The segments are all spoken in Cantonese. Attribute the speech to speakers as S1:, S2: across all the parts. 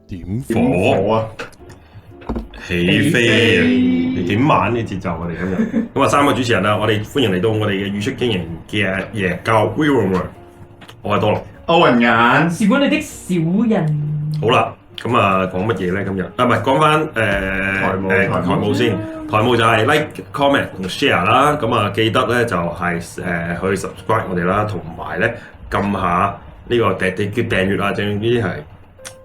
S1: 點火啊！起飛啊！你點玩呢節奏我哋今日咁啊，三個主持人啦，我哋歡迎嚟到我哋嘅語出驚人嘅耶教 Will， 我係多樂，
S2: 歐雲眼，
S3: 是管理的小人。
S1: 好啦，咁啊講乜嘢咧？今日唔係講翻台務先，台務就係 like、comment 同 share 啦。咁啊記得咧就係去 subscribe 我哋啦，同埋咧撳下呢個叫訂閱啊，正呢啲係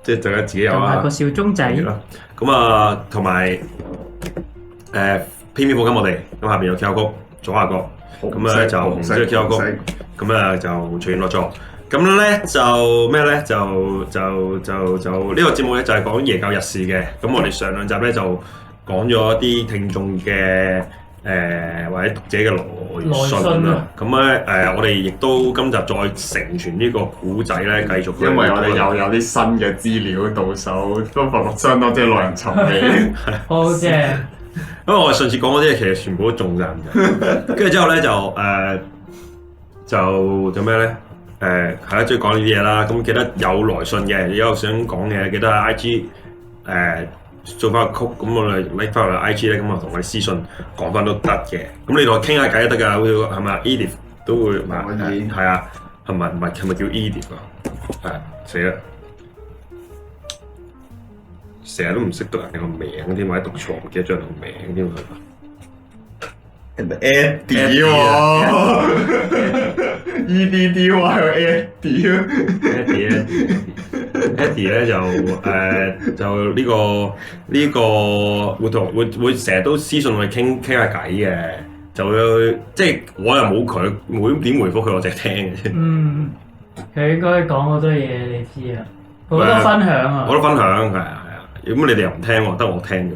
S1: 即係大家自己有啊。
S3: 個小鐘仔
S1: 啦。咁啊，同埋PayMe 課金我哋，咁下邊有 QR code 左下角，咁咧就紅色嘅 QR code，咁咧就隨緣落座。咁咧就咩咧？就呢個節目咧就係講耶教日事嘅。咁我哋上兩集咧就講咗一啲聽眾嘅或者讀者嘅來信啦。咁咧我哋亦都今集再承傳呢個古仔咧，繼續。
S2: 因為我哋又有啲新嘅資料到手，都發覺相當之耐人尋味。
S3: 好嘅。
S1: 因為我哋上次講嗰啲嘢其實全部都中晒嘅，跟住之後咧就咩咧？係啦，中意講呢啲嘢啦。咁記得有來信嘅，有想講嘅，記得喺 IG 做翻個曲，咁我哋拎翻嚟 IG 咧，咁我同我哋私信講翻都得嘅。咁你同我傾下偈都得㗎，係咪 Edith 都會係啊？係咪叫 Edith 啊？係死啦！成日都唔識讀人哋個名添，或者讀錯唔記得咗人個名添。
S2: 人哋 Eddie 喎，EDDY 係
S1: Eddie 咧就呢個會成日都私信我哋傾下偈嘅，就會即係我又冇佢點回覆佢，我淨係聽嘅啫。
S3: 嗯，佢應該講好多嘢，你知啊，好多分享啊，
S1: 好多分享係啊。咁你哋又唔聽喎，得我聽嘅，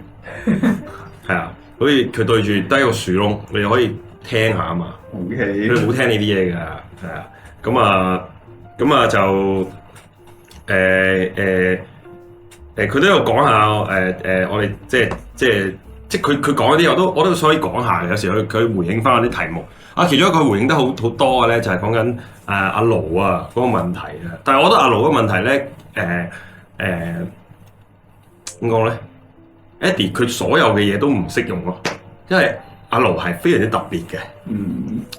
S1: 係啊，好似佢對住得一個樹窿，你哋可以聽下啊嘛。
S2: OK，
S1: 佢冇聽呢啲嘢㗎，係啊，咁啊就佢都有講下我哋即係佢講嗰啲我都可以講下嘅。有時佢回應翻嗰啲題目啊，其中一個回應得好多嘅咧，就係講緊阿盧啊嗰個問題啊。但係我覺得阿盧嗰個問題咧點講咧 ？Eddie 佢所有嘅嘢都唔適用咯，因為阿盧係非常之特別嘅，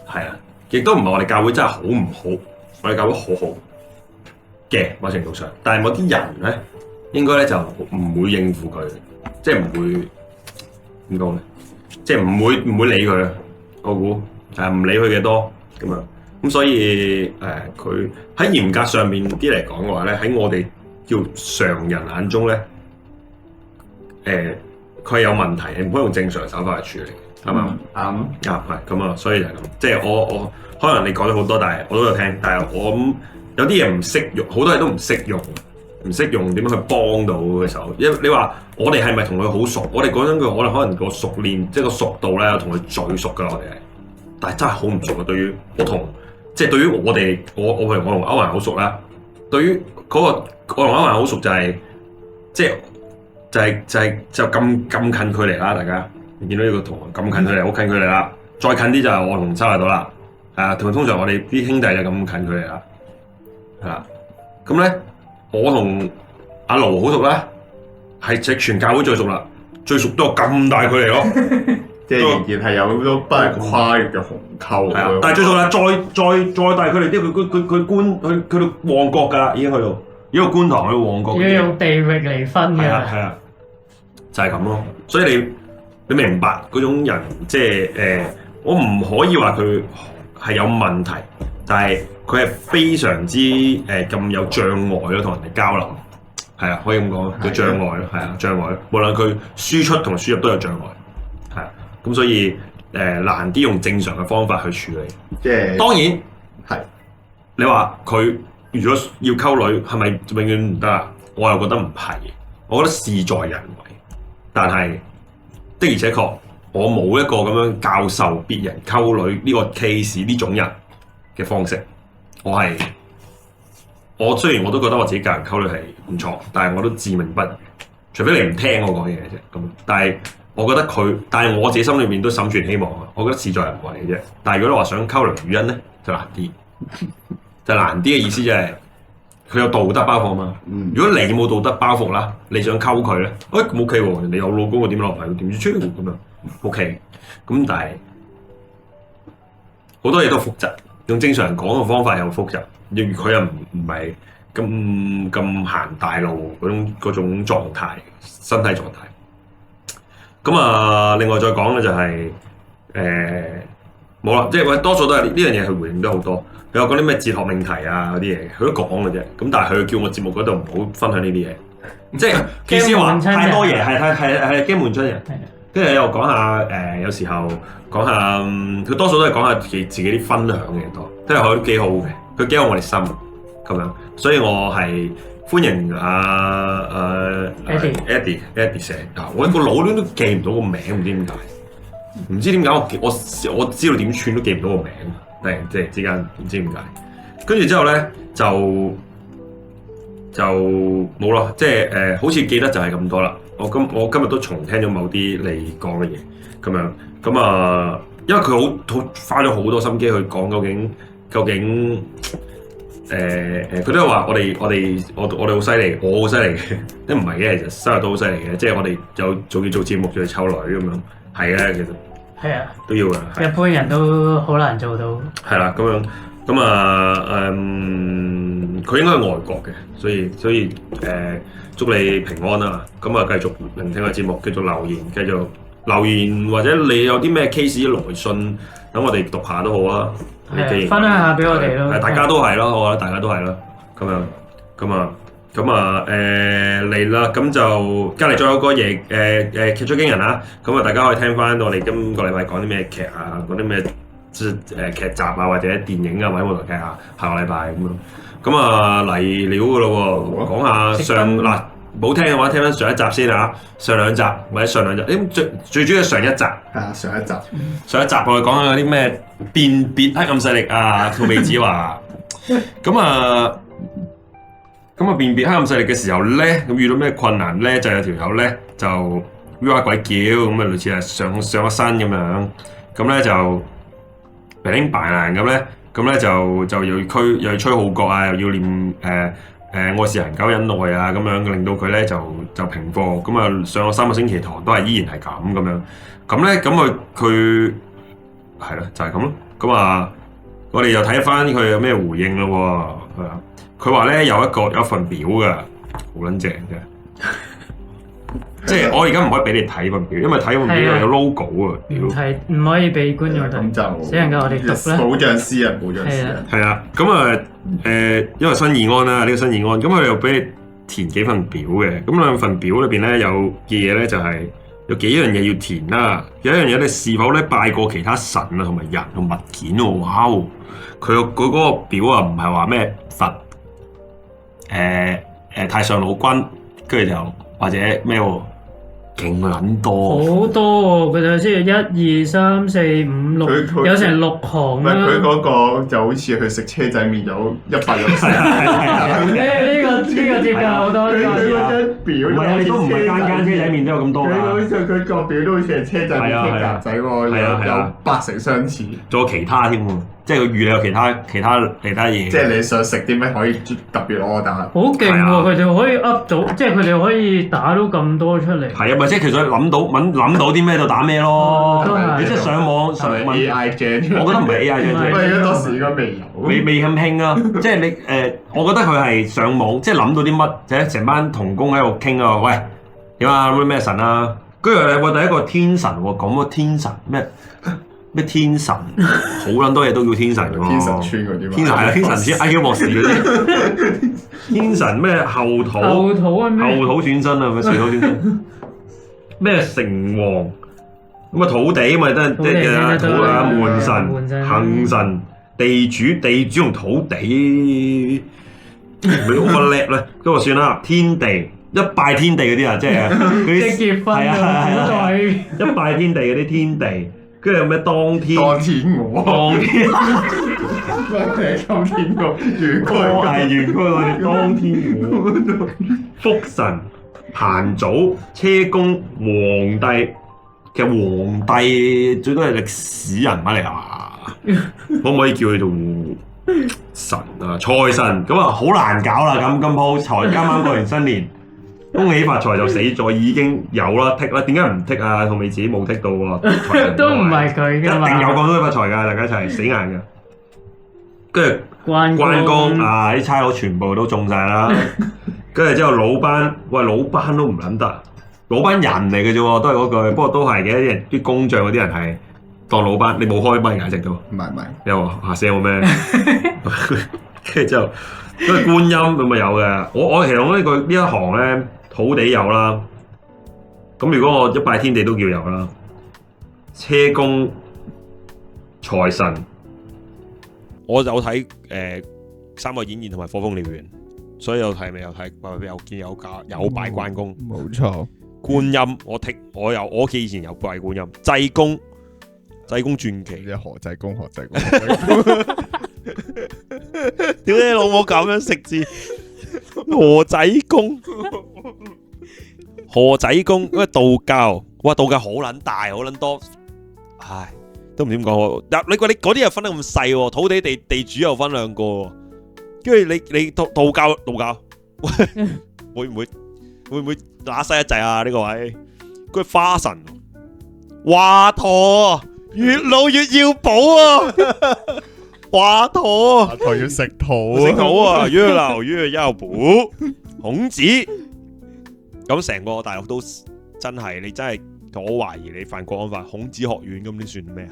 S1: 係啊，亦都唔係我哋教會真係好唔好，我哋教會好好嘅某程度上，但係某啲人咧，應該咧就唔會應付佢，即係唔會點講咧，即係唔會理佢啊，我估係唔理佢嘅多咁啊，咁所以佢喺嚴格上面啲嚟講嘅話咧，喺我哋叫常人眼中咧。佢係有問題，你唔可以用正常嘅手法去處理，係嘛？啱係咁啊，所以就係咁。即係我可能你講咗好多，但係我都有聽。但係我諗有啲嘢唔識用，好多嘢都唔識用，唔識用點樣去幫到嘅時候。因為你話我哋係咪同佢好熟？我哋講真句，我哋可能個熟練，即係個熟度咧，同佢最熟㗎。我哋係，但係真係好唔熟啊！對於我同我哋，我譬如我同歐文好熟啦。對於嗰個我同歐文好熟就係即係。就咁近距離啦，大家你見到呢個圖咁近距離，好近距離啦。再近啲就係我同周大到啦，通常我哋啲兄弟就咁近距離啦，係啦。咁咧，我同阿盧好熟啦，係全教會最熟啦，最熟都有咁大距離咯，
S2: 即係仍然係有好多不可跨越嘅鴻溝。
S1: 係啊，但係最熟啦，再大距離啲，佢去到旺角㗎，已經去到。呢個觀塘去旺角，
S3: 要用地域嚟分嘅，
S1: 係啊，就係咁咯。所以你明白嗰種人，即係我唔可以話佢係有問題，但係佢係非常之咁有障礙咯，同人哋交流，係啊，可以咁講，有障礙咯，係啊，障礙。無論佢輸出同輸入都有障礙，係啊，咁所以難啲用正常嘅方法去處理。
S2: 即係
S1: 當然
S2: 係
S1: 你話佢。如果要溝女，係咪永遠唔得啊？我又覺得唔係，我覺得事在人為。但係的而且確，我冇一個咁樣教授別人溝女呢個 case 呢種人嘅方式。我雖然我都覺得我自己教人溝女係唔錯，但係我都自命不如。除非你唔聽我講嘢嘅啫。咁，但係我覺得但係我自己心裏面都審存希望啊。我覺得事在人為嘅啫。但係如果你話想溝女原因咧，就難啲。就難啲嘅意思就係佢有道德包袱嘛。如果你冇道德包袱啦，你想溝佢咧，咁 OK 喎，人哋有老公我點落嚟？點知出咁樣 OK。咁但係好多嘢都複雜，用正常人講嘅方法又複雜，佢又唔係咁行大路嗰種狀態，身體狀態。咁啊，另外再講嘅就係冇啦，即係多數都係呢樣嘢，佢回應咗好多。佢有講啲咩哲學命題啊嗰啲嘢，佢都講嘅啫。咁但係佢叫我節目嗰度唔好分享呢啲嘢，即係意思話太多嘢，係驚悶親人。跟住又講下有時候講下佢多數都係講下自己啲分享嘅多，即係佢都幾好嘅，佢幾好我哋心咁樣。所以我係歡迎Eddie 成啊！我個腦都記唔到個名，唔知點解。唔知點解我知道點串都記唔到個名，突然之間唔知點解。跟住之後咧就冇啦，即係好似記得就係咁多啦。我今日都重聽咗某啲你講嘅嘢咁樣，咁啊，因為佢好花咗好多心機去講究竟佢都係話我哋好犀利，我好犀利嘅，都唔係嘅，其實生日都好犀利嘅，即係我哋仲要做節目，仲要湊女咁樣，係嘅，其實
S3: 係啊，
S1: 都要嘅，
S3: 一般人都好難做到。係
S1: 啦，咁樣咁啊佢應該係外國嘅，所以祝你平安啦！咁啊，繼續聆聽個節目，繼續留言，或者你有啲咩 case 來信，等我哋讀下都好啊。
S3: 分享下俾我哋咯。
S1: 大家都係咯，我覺得大家都係咯。咁啊嚟啦，咁就隔離再有個嘢劇出驚人啊！咁啊，大家可以聽翻我哋今個禮拜講啲咩劇啊，嗰啲咩劇集啊，或者電影啊，或者舞台劇啊，下個禮拜咁樣。咁啊嚟料噶咯喎，講下冇聽嘅話，聽翻上一集先嚇，上兩集或者上兩集，最主要係上一集。
S2: 係啊，上一集
S1: 我哋講下啲咩辨別黑暗勢力啊，兔美子話。咁啊辨別黑暗勢力嘅時候咧，咁遇到咩困難咧？就有條友咧就烏鬼叫，咁啊類似係上咗身咁樣，咁咧就平平白爛咁咧。咁咧就又要吹號角啊，又要念愛是恆久忍耐啊，咁樣令到佢咧就平課。咁啊上咗3個星期堂都係依然係咁樣。咁咧佢係咯，就係咁咯。咁啊，我哋又睇翻佢有咩回應咯喎。係啊，佢話咧有一份表㗎，好撚正嘅。即係我而家唔可以俾你睇份表，因為睇份表有 logo 啊。
S3: 唔可以俾觀眾睇，
S2: 咁就
S3: 只能夠我哋讀啦。
S2: 保障私人。
S1: 係啊，咁啊因為新義安啦，呢個新義安，咁佢又俾你填幾份表嘅。咁兩份表裏邊咧有嘅嘢咧就係有幾樣嘢要填啦。有一樣嘢你是否咧拜過其他神啊，同埋人同物件喎？哇！佢嗰個表啊，唔係話咩佛太上老君，跟住就或者咩喎？勁撚多，
S3: 好多喎！佢就先1、2、3、4、5、6，有成6行啦。
S2: 佢嗰個就好似去食車仔麵有100樣食。
S3: 呢個接近好多。
S2: 佢嗰張表
S1: 都唔係間車仔麵都有咁多㗎。
S2: 佢個表都好似係車仔麵傾格仔喎，有8成相似。
S1: 仲有其他添喎，即係佢預你有其他嘢。
S2: 即係你想食啲咩可以特別order。
S3: 好勁喎！佢哋可以 up 到，即係佢哋可以打到咁多出嚟。
S1: 係啊，咪即係其實諗到啲咩就打咩咯。你即係上網問
S2: AI gen，
S1: 我覺得唔係 AI gen。
S2: 因為當時應該未有。
S1: 未咁興啊！即係你我覺得佢係上網，即係諗到啲乜，即係成班童工喺度傾啊！喂，點啊？咩神啊？跟住我第一個天神喎，講乜天神咩天神，好撚多嘢都叫天神㗎喎。
S2: 天神村嗰啲嘛。
S1: 天神係啊，天神村 IQ 博士嗰啲。天神咩後土轉身啊？咩水土轉身？咩城隍咁啊？土地咪得即係土啊，門神、行神、地主同土地，咪好叻咧。咁啊算啦，天地一拜天地嗰啲啊，即係嗰啲
S3: 結婚啊，
S1: 一拜天地嗰啲天地。跟住有咩當天
S2: 我，
S1: 咩當天我，
S2: 原區
S1: 係原區我哋當天我，福神、彭祖、車公、皇帝，其實皇帝最多係歷史人物嚟啊，可唔可以叫佢做神啊，財神咁啊，好難搞啦！咁今鋪財啱啱過完新年，恭喜發財就死咗，已經有啦剔啦，點解唔剔啊？同你自己冇剔到喎，
S3: 都唔係佢
S1: 一
S3: 㗎嘛，
S1: 定有恭喜發財㗎，大家一齊死硬㗎。跟住關公啊，啲差佬全部都中晒啦。跟住之後老班，喂老班都唔撚得，老班人嚟嘅啫喎，都係嗰句，不過都係嘅，啲人啲工匠嗰啲人係當老班，你冇開咪解釋到。
S2: 唔係，
S1: 你話嚇死我咩？跟住之後，跟住觀音咁咪有嘅。我其實我呢一行咧，土地有啦。咁如果我一拜天地都叫有啦。車公、財神，我有睇《三國演義》同埋《火鳳燎原》，所以有睇咪有睇，有見有拜關公。
S4: 冇錯。
S1: 觀音我屋企以前有拜觀音，濟公傳奇。
S4: 即係何濟公。
S1: 屌你老母咁樣食字，何濟公，因為道教，哇道教好撚大，好撚多，唉，都唔知點講。你嗰啲又分得咁細喎，土地地主又分兩個，跟住你道教，會唔會揦西一滯啊？呢個位，佢花神，華佗，越老越要補啊！華佗
S4: 要食土
S1: 啊，越老越要補。孔子咁成個大陸都真係，你真係我懷疑你犯國安法。孔子學院咁你算咩啊？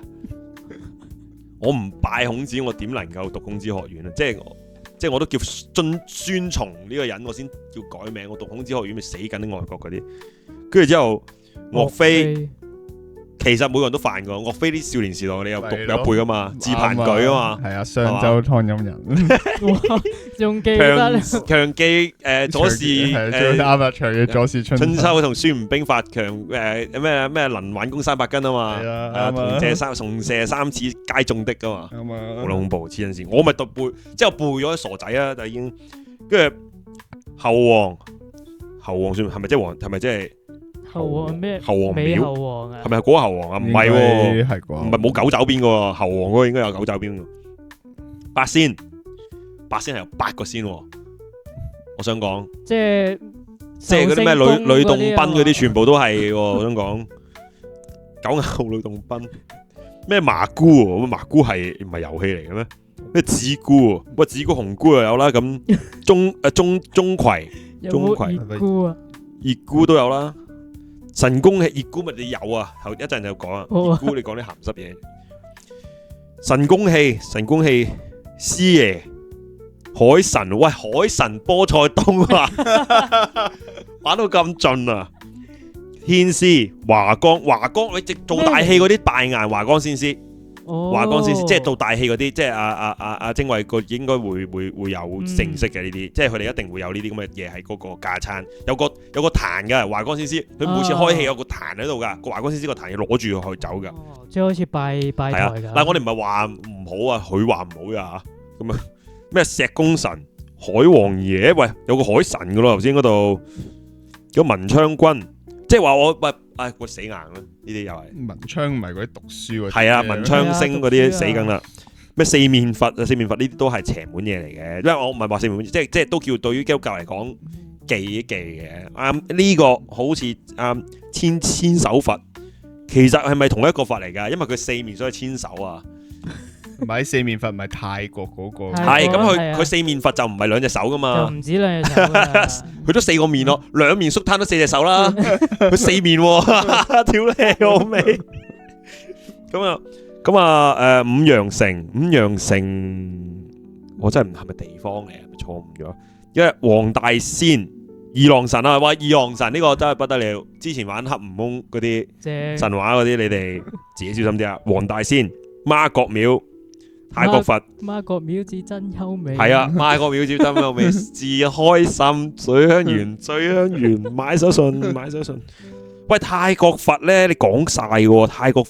S1: 我唔拜孔子，我點能夠讀孔子學院啊？即係我都叫孫從呢個人，我先叫改名。我讀孔子學院咪死緊啲外國嗰啲。跟住之後，岳飛。其實每個人都犯過，岳飛啲少年時代你有讀有背噶嘛，自彭舉啊嘛，
S4: 係啊，商周湯陰人，
S3: 仲記得
S1: 強記左氏
S4: 最啱啊，長嘅左氏
S1: 春秋同孫吳兵法強咩能挽弓三百斤啊嘛，同射三次皆中的噶嘛，好恐怖黐陣線，我咪讀背，之後背咗傻仔啊，就已經跟住後王算係咪即係王？係咪即係？
S3: 後王咩？
S1: 後王廟
S3: 後王啊？
S1: 係咪嗰個後王啊？唔係喎，
S4: 唔
S1: 係冇狗爪邊個後王嗰個應該有狗爪邊。八仙係有8個仙喎。我想講，即係嗰啲咩呂洞賓嗰啲，全部都係喎。我想講九牛呂洞賓，咩麻姑喎？麻姑係唔係遊戲嚟嘅咩？咩子姑？喂，子姑紅姑又有啦。咁鐘馗熱姑都有啦。神功戲熱姑咪你有啊？後一陣就講啊。熱姑你講啲鹹濕嘢。神功戲師爺海神，喂海神波塞冬啊，玩到咁盡啊！天師華光你直做大戲嗰啲拜顏華光先師。華光先生即係做大戲嗰啲，即係阿精衛個應該會有正式嘅呢啲，即係佢哋一定會有呢啲咁嘅嘢喺嗰個架撐，有個壇㗎。華光先師佢每次開戲有個壇喺度㗎，個華光先師個壇要攞住去走㗎。
S3: 即係好似拜台㗎。
S1: 但係我哋唔係話唔好啊，佢話唔好呀咁啊咩石公神、海王爺，喂有個海神㗎咯頭先嗰度，有文昌君，即係話我死硬啦！呢啲又係
S4: 文昌唔係嗰啲讀書嗰啲，
S1: 係啊，文昌星嗰啲死緊啦。咩四面佛呢啲都係邪門嘢嚟嘅，因為我唔係話四面，即係都叫對於基督教嚟講忌一忌嘅。呢個好似千手佛，其實係咪同一個佛嚟㗎？因為佢四面所以千手啊。
S4: 唔係四面佛，唔係泰國嗰個。
S1: 係咁，佢四面佛就唔係兩隻手噶嘛。
S3: 就唔止兩隻手。
S1: 佢都4個面咯，兩面縮攤都4隻手啦。佢4面喎，屌你老味。咁啊，五羊城，我真係唔係咪地方嚟啊？錯誤咗。因為黃大仙、二郎神啊，哇！二郎神呢個真係不得了。之前玩黑悟空嗰啲神話嗰啲，你哋自己小心啲啊。黃大仙、媽閣廟。泰國佛
S3: 媽閣廟至真優美，
S1: 係啊！媽閣廟至真優美，至開心，水香園，買手信。喂，泰國佛咧，你講晒喎，泰國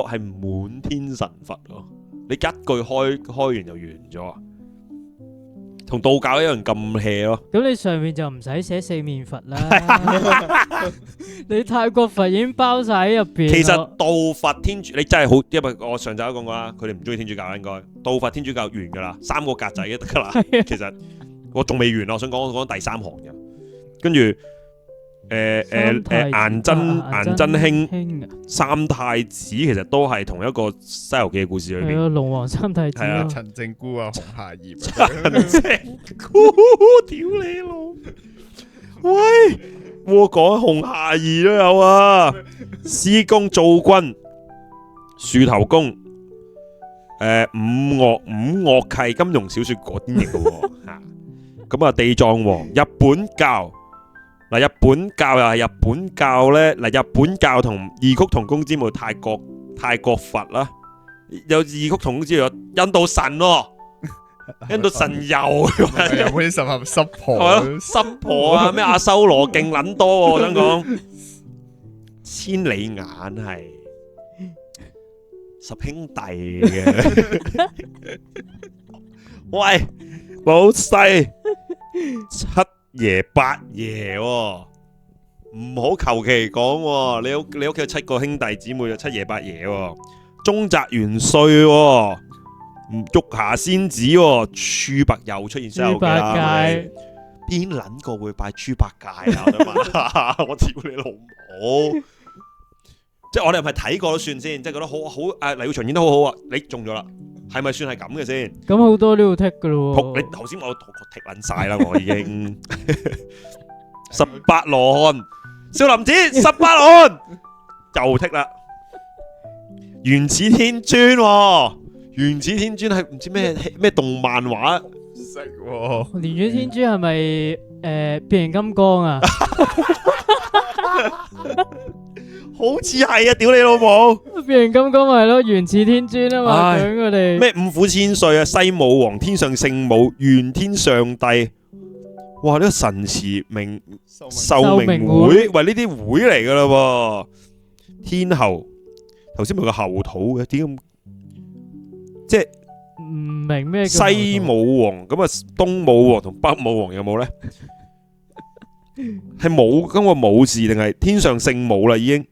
S1: 係滿天神佛喎，你一句開完就完咗啊！
S5: 同道教一樣咁 hea 咯。
S3: 咁你上面就唔使寫四面佛啦，你泰國佛已經包晒喺入邊。
S5: 其實道佛天主你真係好，因為我上集都講過啦，佢哋唔中意天主教啦，應該道佛天主教完噶啦，3個格仔就得噶啦。其實我仲未完，我想講第3行嘅，跟住顏真卿三太子其實都係同一個《西遊記》嘅故事裏邊。
S3: 係啊，龍王三太子
S5: 係啊
S3: 咯。
S4: 陳正姑啊，紅孩兒，
S5: 陳正姑，屌你老！喂，我講紅孩兒都有啊，施公造君、樹頭公，五岳契金庸小說嗰啲嚟嘅喎嚇。咁啊，地藏王、日本教嗱，日本教又係日本教咧嗱，日本教同異曲同工之妙泰國佛啦，有異曲同工之妙印度神喎。印度神油，
S4: 有冇啲十合濕婆？
S5: 濕婆啊，咩阿修羅勁撚多喎！我想講，千里眼係十兄弟嘅。喂，老細，七爺八爺喎，唔好求其講喎。你屋企有7個兄弟姊妹，有七爺八爺喎，中澤元帥喎。玉霞仙子喎，豬八又出現西遊記啦，邊撚個會拜豬八戒啊？我想問，我屌你老母！即係我哋係咪睇過都算先？即係覺得好誒，黎耀祥演得好好啊！你中咗啦，係咪算係咁嘅先？
S3: 咁好多都要剔噶咯。
S5: 你頭先我剔撚晒啦，我已經18羅漢，少林寺18羅漢又剔啦，原始天尊喎。原始天尊係唔知咩動漫畫
S4: 識喎？
S3: 原始天尊係咪變形金剛啊？
S5: 好似係啊！屌你老母！
S3: 變形金剛咪係咯，原始天尊啊嘛，講佢哋
S5: 咩五虎千歲啊，西武王、天上聖母、玄天上帝，哇！呢個神祠明壽明會，喂呢啲會嚟噶啦喎！天后頭先咪個後土嘅，點咁？即係
S3: 唔明咩？
S5: 西武王咁啊，東武王同北武王有冇咧？係冇咁個武字定係天上聖母啦？已經，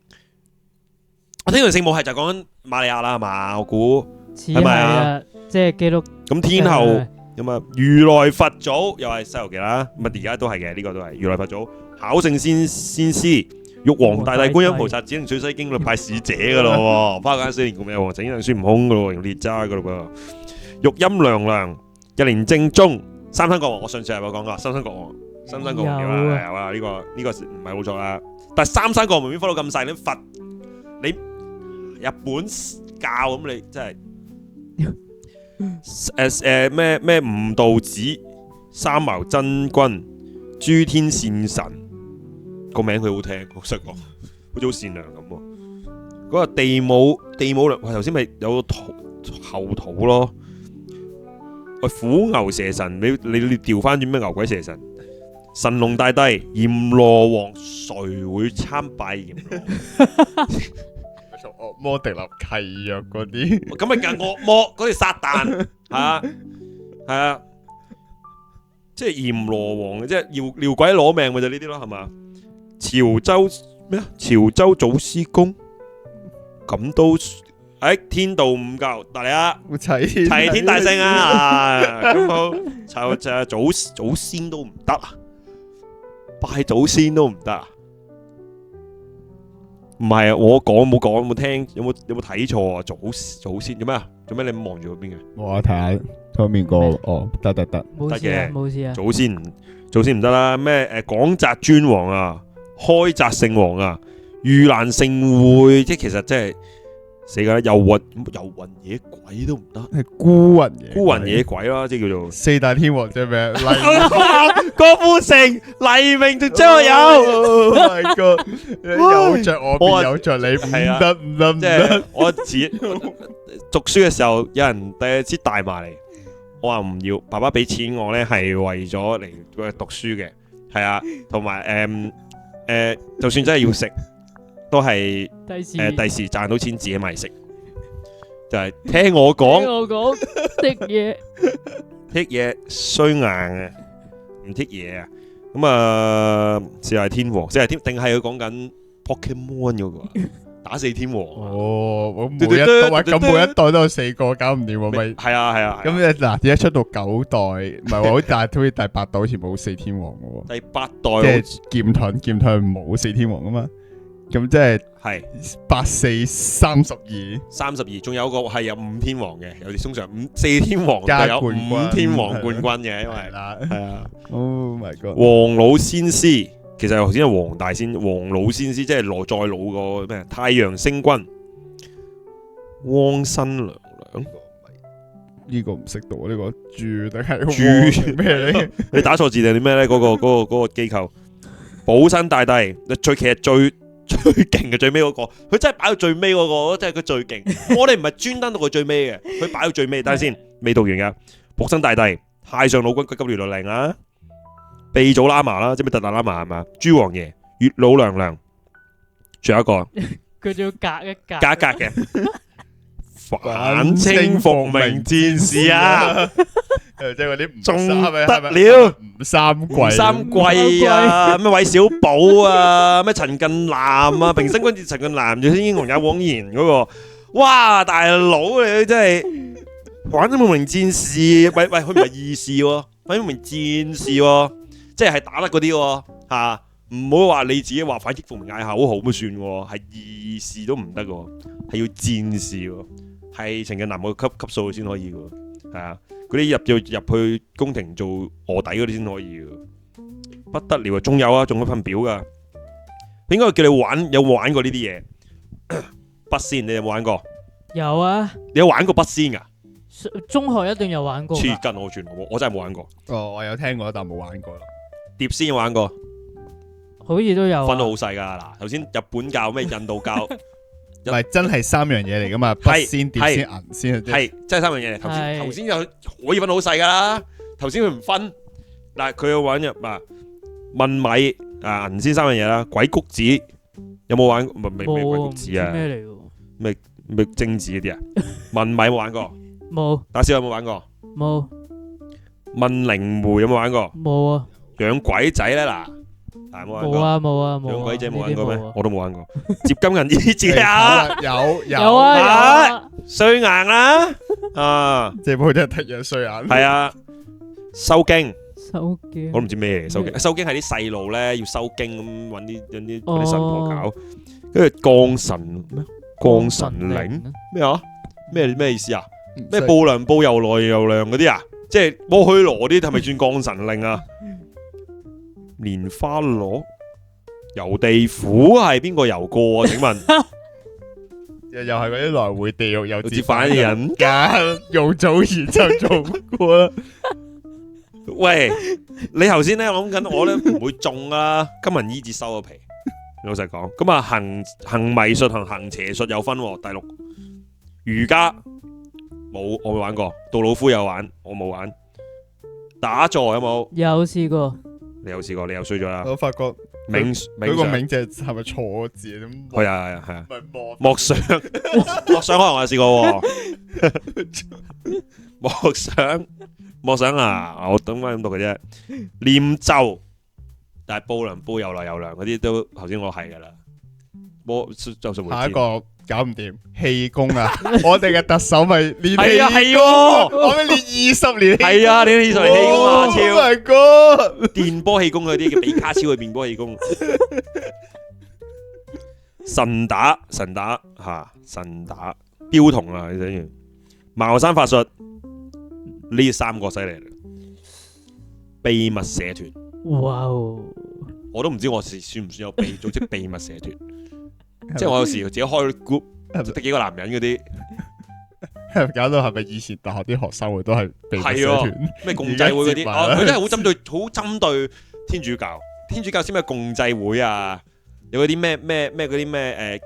S5: 天上聖母係就講緊瑪利亞啦，係嘛？我估係咪啊？
S3: 即係基督。
S5: 咁天后咁啊，如來佛祖又係《西遊記》啦，咁啊而家都係嘅，呢個都係如來佛祖、考聖先師。玉皇大帝、觀音菩薩、紫菱水西經律派使者噶咯喎，花間4年共有王，整人孫悟空噶咯，用列渣噶咯噃，玉音娘娘、日蓮正宗、三山國王，我上次係咪講過？三山國王有啦，呢個唔係好錯啦。但係三山國王邊分到咁細？你佛你日本教咁你真係咩悟道子、三毛真君、諸天善神。個名佢好聽，我實講，好似好善良咁喎。嗰個地母娘，喂頭先咪有個後土咯。喂虎牛蛇神，你調翻轉咩牛鬼蛇神？神龍大帝、閻羅王，誰會參拜閻羅？
S4: 從惡魔訂立契約嗰啲，
S5: 咁咪近惡魔嗰條撒旦係啊，即係閻羅王，即係撩鬼攞命咪就呢啲咯，係嘛？潮州咩啊？潮州祖師公咁都天道五教，大嚟啊！齊天大聖啊！咁好就祖先都唔得啊！拜祖先都唔得啊！唔係啊！我講冇講，有冇聽？有冇睇錯啊？祖先做咩啊？做咩你望住嗰邊嘅？
S4: 我睇下後面個得
S3: 冇事啊，冇事啊！
S5: 祖先唔得啦！咩廣澤尊王啊！開澤聖王啊，盂蘭勝會，即係其實即係死噶啦，遊魂野鬼都唔得，
S4: 係孤魂
S5: 野鬼啦，即係叫做
S4: 四大天王即係咩？
S5: 郭富城、黎明同張學友。
S4: Oh my god！有着我便有着你，唔得。
S5: 即係我讀書嘅時候，有人第一支帶埋嚟，我話唔要，爸爸俾錢我咧係為咗嚟讀書嘅，係啊，同埋就算真係要食，都係第時賺到錢自己買食，就係聽我講
S3: 的嘢。
S5: 剔嘢衰硬啊，唔剔嘢啊。咁啊，四大天王，四大天定係佢講緊 Pokemon 嗰個打四天王。
S4: 哦，我每一代咁每一代都有4個，搞唔掂喎咪。
S5: 係啊。
S4: 咁嗱，而家出到9代，唔係喎，但係好似第8代好似冇4天王嘅喎。
S5: 第8代
S4: 即係劍盾冇4天王啊嘛。咁即係
S5: 係
S4: 8、4、32。
S5: 32，仲有個係有5天王嘅，有啲通常4天王
S4: 加
S5: 就有
S4: 冠軍
S5: 5天王冠軍嘅，因為
S4: 係啦。
S5: 係啊。
S4: Oh my god！
S5: 黃老仙師其實頭先係黃老仙師，即係再老個咩太陽星君汪新娘娘。
S4: 呢個唔識到，呢個豬定係
S5: 豬
S4: 咩嚟？
S5: 你打錯字定係咩咧？嗰個機構寶山大帝其實最勁嘅最尾嗰個，佢真係擺到最尾嗰個，真係佢最勁。我哋唔係專登到佢最尾嘅，佢擺到最尾。等下先，未讀完噶。寶山大帝、太上老君急急亂律令啦，秘祖喇嘛啦，即係咩特達喇嘛係嘛？豬王爺、月老娘娘，仲有一個
S3: 佢仲要隔一格。
S5: 格一格嘅反清復明戰士啊！
S4: 即係嗰啲唔
S5: 仲
S4: 三
S5: 得了，
S4: 吳三桂，
S5: 吳三桂啊，咩韋小寶啊，咩陳近南啊，平生君子陳近南，就英雄也枉然嗰個，哇大佬你真係反清復明戰士，喂佢唔係義士喎，反清復明戰士喎，即係打得嗰啲喎嚇，唔好話你自己話反清復明嗌口號咁算喎，係義士都唔得喎，係要戰士喎，係陳近南個級數先可以喎，係啊。嗰啲入去宮廷做卧底嗰啲先可以嘅，不得了啊！仲有啊，仲有份表噶，應該叫你玩，有冇玩過呢啲嘢？筆仙你有冇玩過？
S3: 有啊，
S5: 你有玩過筆仙噶？
S3: 中學一定有玩過㗎。
S5: 黐筋我全部，我真係冇玩過。
S4: 哦，我有聽過，但冇玩過啦。
S5: 碟仙有玩過，
S3: 好似都有啊。
S5: 分到好細噶嗱。頭先日本教咩印度教，
S4: 唔係真係3樣嘢嚟噶嘛？筆仙、碟仙、銀仙，
S5: 係真係3樣嘢嚟。頭先又可以分到好細噶啦。頭先佢唔分，嗱佢有玩入啊問米啊銀仙3樣嘢啦。鬼谷子有冇玩？唔係鬼谷子啊？
S3: 咩嚟㗎？
S5: 咩精子嗰啲啊？問米有冇玩過？
S3: 冇。
S5: 打小有冇玩過？
S3: 冇。
S5: 問靈媒有冇玩過？
S3: 冇啊。
S5: 養鬼仔咧嗱，有冇玩過？
S3: 冇啊。
S5: 養鬼仔冇玩過咩？我都冇玩過。接金銀衣紙啊！
S3: 有啊。
S5: 衰硬啦啊！
S4: 即係冇真係睇樣衰眼。
S5: 係啊，收經。
S3: 收經。
S5: 我都唔知咩嚟收經。收經係啲細路咧要收經咁揾啲神婆搞，跟住降神咩？降神令咩啊？咩意思啊？咩報糧報又來又涼嗰啲啊？即係摩虛羅啲係咪算降神令啊？蓮花落遊地府係邊個遊過啊？請問
S4: 又係嗰啲來回地獄又
S5: 接反人
S4: 間，容祖兒就做過啦。
S5: 喂，你頭先咧諗緊我咧唔會中啊，金銀衣紙收咗皮。老實講，咁啊行迷術同行邪術有分喎。第6瑜伽冇，我未玩過。杜老夫有玩，我冇玩。打坐有冇？
S3: 有試過。
S5: 你有試過，你又衰咗啦。
S4: 我發覺
S5: 冥
S4: 佢個冥字係咪錯字咁？
S5: 係啊係啊。
S4: 唔係
S5: 莫想可能我有試過喎。莫想啊！我等翻咁讀嘅啫。念咒，但係報糧報又來又涼嗰啲都頭先我係噶啦。就數
S4: 下一個搞唔掂氣功啊！我哋嘅特首咪練氣功，
S5: 係
S4: 我咪練20年。
S5: 係啊，你練20年氣功啊，超
S4: ！Oh my god！
S5: 電波氣功嗰啲叫比卡超嘅電波氣功。神打標童啊！你等於茅山法術呢3個犀利嚟，秘密社團。
S3: 哇哦！
S5: 我都唔知我算唔算有組織秘密社團，即係我有時自己開 group，就得幾個男人嗰啲，
S4: 搞到係咪以前大學啲學生會都係秘密社團？
S5: 咩共濟會嗰啲？佢真係好針對天主教，天主教先咩共濟會啊？有嗰啲咩嗰啲咩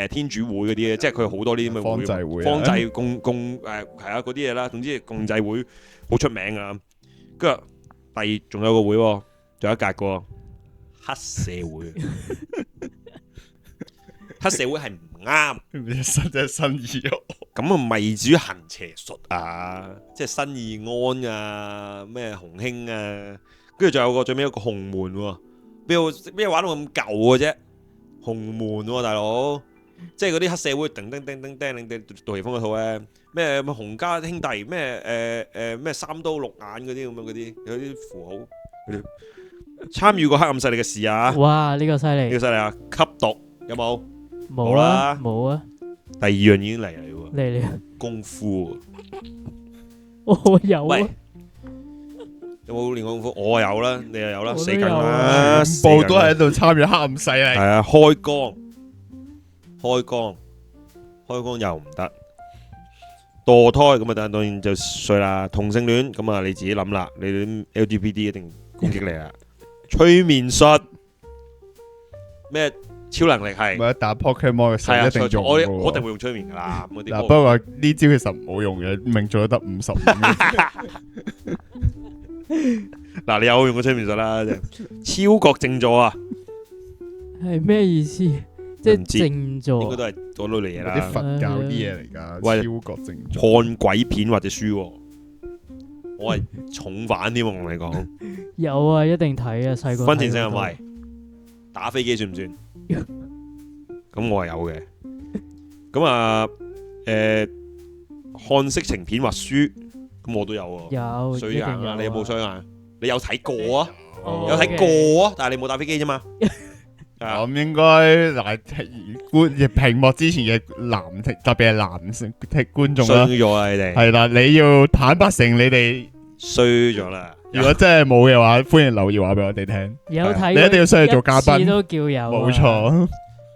S5: 天主會嗰啲咧，即係佢好多呢啲咁嘅
S4: 方濟會、
S5: 方濟共係啊嗰啲嘢啦。總之共濟會好出名啊。跟住仲有個會，仲有一格個黑社會。黑社會係唔啱，
S4: 新意
S5: 咁啊未至於行邪術啊，即係新義安啊，咩洪興啊，跟住仲有個最尾一個洪門喎，邊度玩到咁舊嘅啫？洪門喎，大佬，即係嗰啲黑社會叮叮叮叮叮叮杜琪峰嗰套咧，咩洪家兄弟咩咩三刀六眼嗰啲咁樣嗰啲，有啲符號嗰啲。參與過黑暗勢力嘅事啊！
S3: 哇，呢個犀利，
S5: 呢個犀利啊！吸毒有冇？
S3: 冇啦，冇啊。
S5: 第二樣已經嚟啦喎，
S3: 嚟
S5: 功夫。
S3: 我有
S5: 喂
S3: 啊，
S5: 有冇練過功夫？我有啦，你又有啦，
S3: 我都
S5: 死梗
S3: 有啊
S5: 啦，
S4: 全部都喺度參與黑暗勢力。
S5: 係啊，開光又唔得，墮胎咁啊，當然就衰啦。同性戀咁啊，你自己諗啦，你啲 LGBT 一定攻擊你啦。催眠術咩超能力係？
S4: 咪打 Pokemon 嘅時
S5: 係啊，
S4: 候一定用
S5: 我
S4: 㗎喎
S5: 一定會用催眠噶啦。咁嗰啲
S4: 嗱，不過呢招其實唔好用嘅，命中率得55。
S5: 嗱，你有用過催眠術啦，超覺靜坐啊，
S3: 係咩意思？即係
S5: 唔知
S3: 靜
S5: 應該
S3: 坐。
S5: 都係嗰類嘢
S4: 嗰啲
S5: 啦。
S4: 佛教啲嘢嚟㗎，
S5: 喂
S4: 超覺正坐。
S5: 看鬼片或者書喎，我係重犯添喎，我同你講。
S3: 有啊，一定睇啊，細個睇
S5: 婚前性
S3: 嗰套
S5: 行為，打飛機算唔算？咁我係有嘅。咁啊，看色情片或書，咁我都有喎。
S3: 有，
S5: 水眼啊，
S3: 一定有啊。
S5: 你有冇水眼？你有睇過啊？
S3: 哦
S5: 有睇過啊？但係你冇打飛機啫嘛。係啊
S4: 咁應該嗱，屏幕之前嘅男聽，特別係男性聽觀眾
S5: 衰
S4: 啦，
S5: 咗啊！你哋
S4: 係啦，你要坦白承你哋，
S5: 衰咗啦。
S4: 如果真係冇嘅話，歡迎留言話俾我哋聽。
S3: 有睇，
S4: 你一定要上去做嘉賓
S3: 一次都叫有啊。
S4: 冇錯，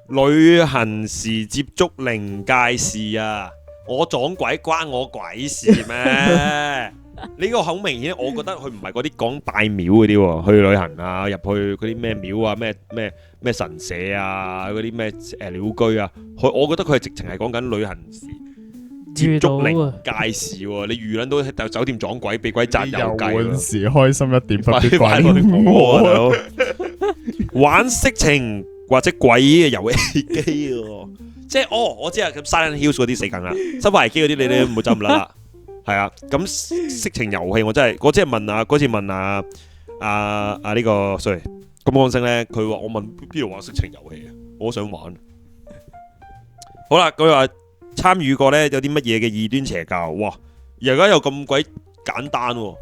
S5: 旅行時接觸靈界事啊！我撞鬼關我鬼事咩？呢個好明顯，我覺得佢唔係嗰啲講拜廟嗰啲喎，去旅行啊，入去嗰啲咩廟啊，咩神社啊，嗰啲咩鳥居啊，我覺得佢係直情係講緊旅行時接觸靈界事喎。你遇撚到喺酒店撞鬼，俾鬼砸有計
S4: 遊玩
S5: 喎。
S4: 時開心一點，不必
S5: 快
S4: 怪我。
S5: 大佬玩色情或者鬼嘅遊戲機喎，即係我知啊，咁 Silent Hills 嗰啲死梗啦，生化危機嗰啲你唔好走唔甩啦，係啊，咁色情遊戲我真係，嗰次問呢個 sorry 金剛星咧，佢話我問邊度玩色情遊戲啊，我想玩。好啦，佢話參與過咧有啲乜嘢嘅異端邪教，哇，而家又咁鬼簡單喎，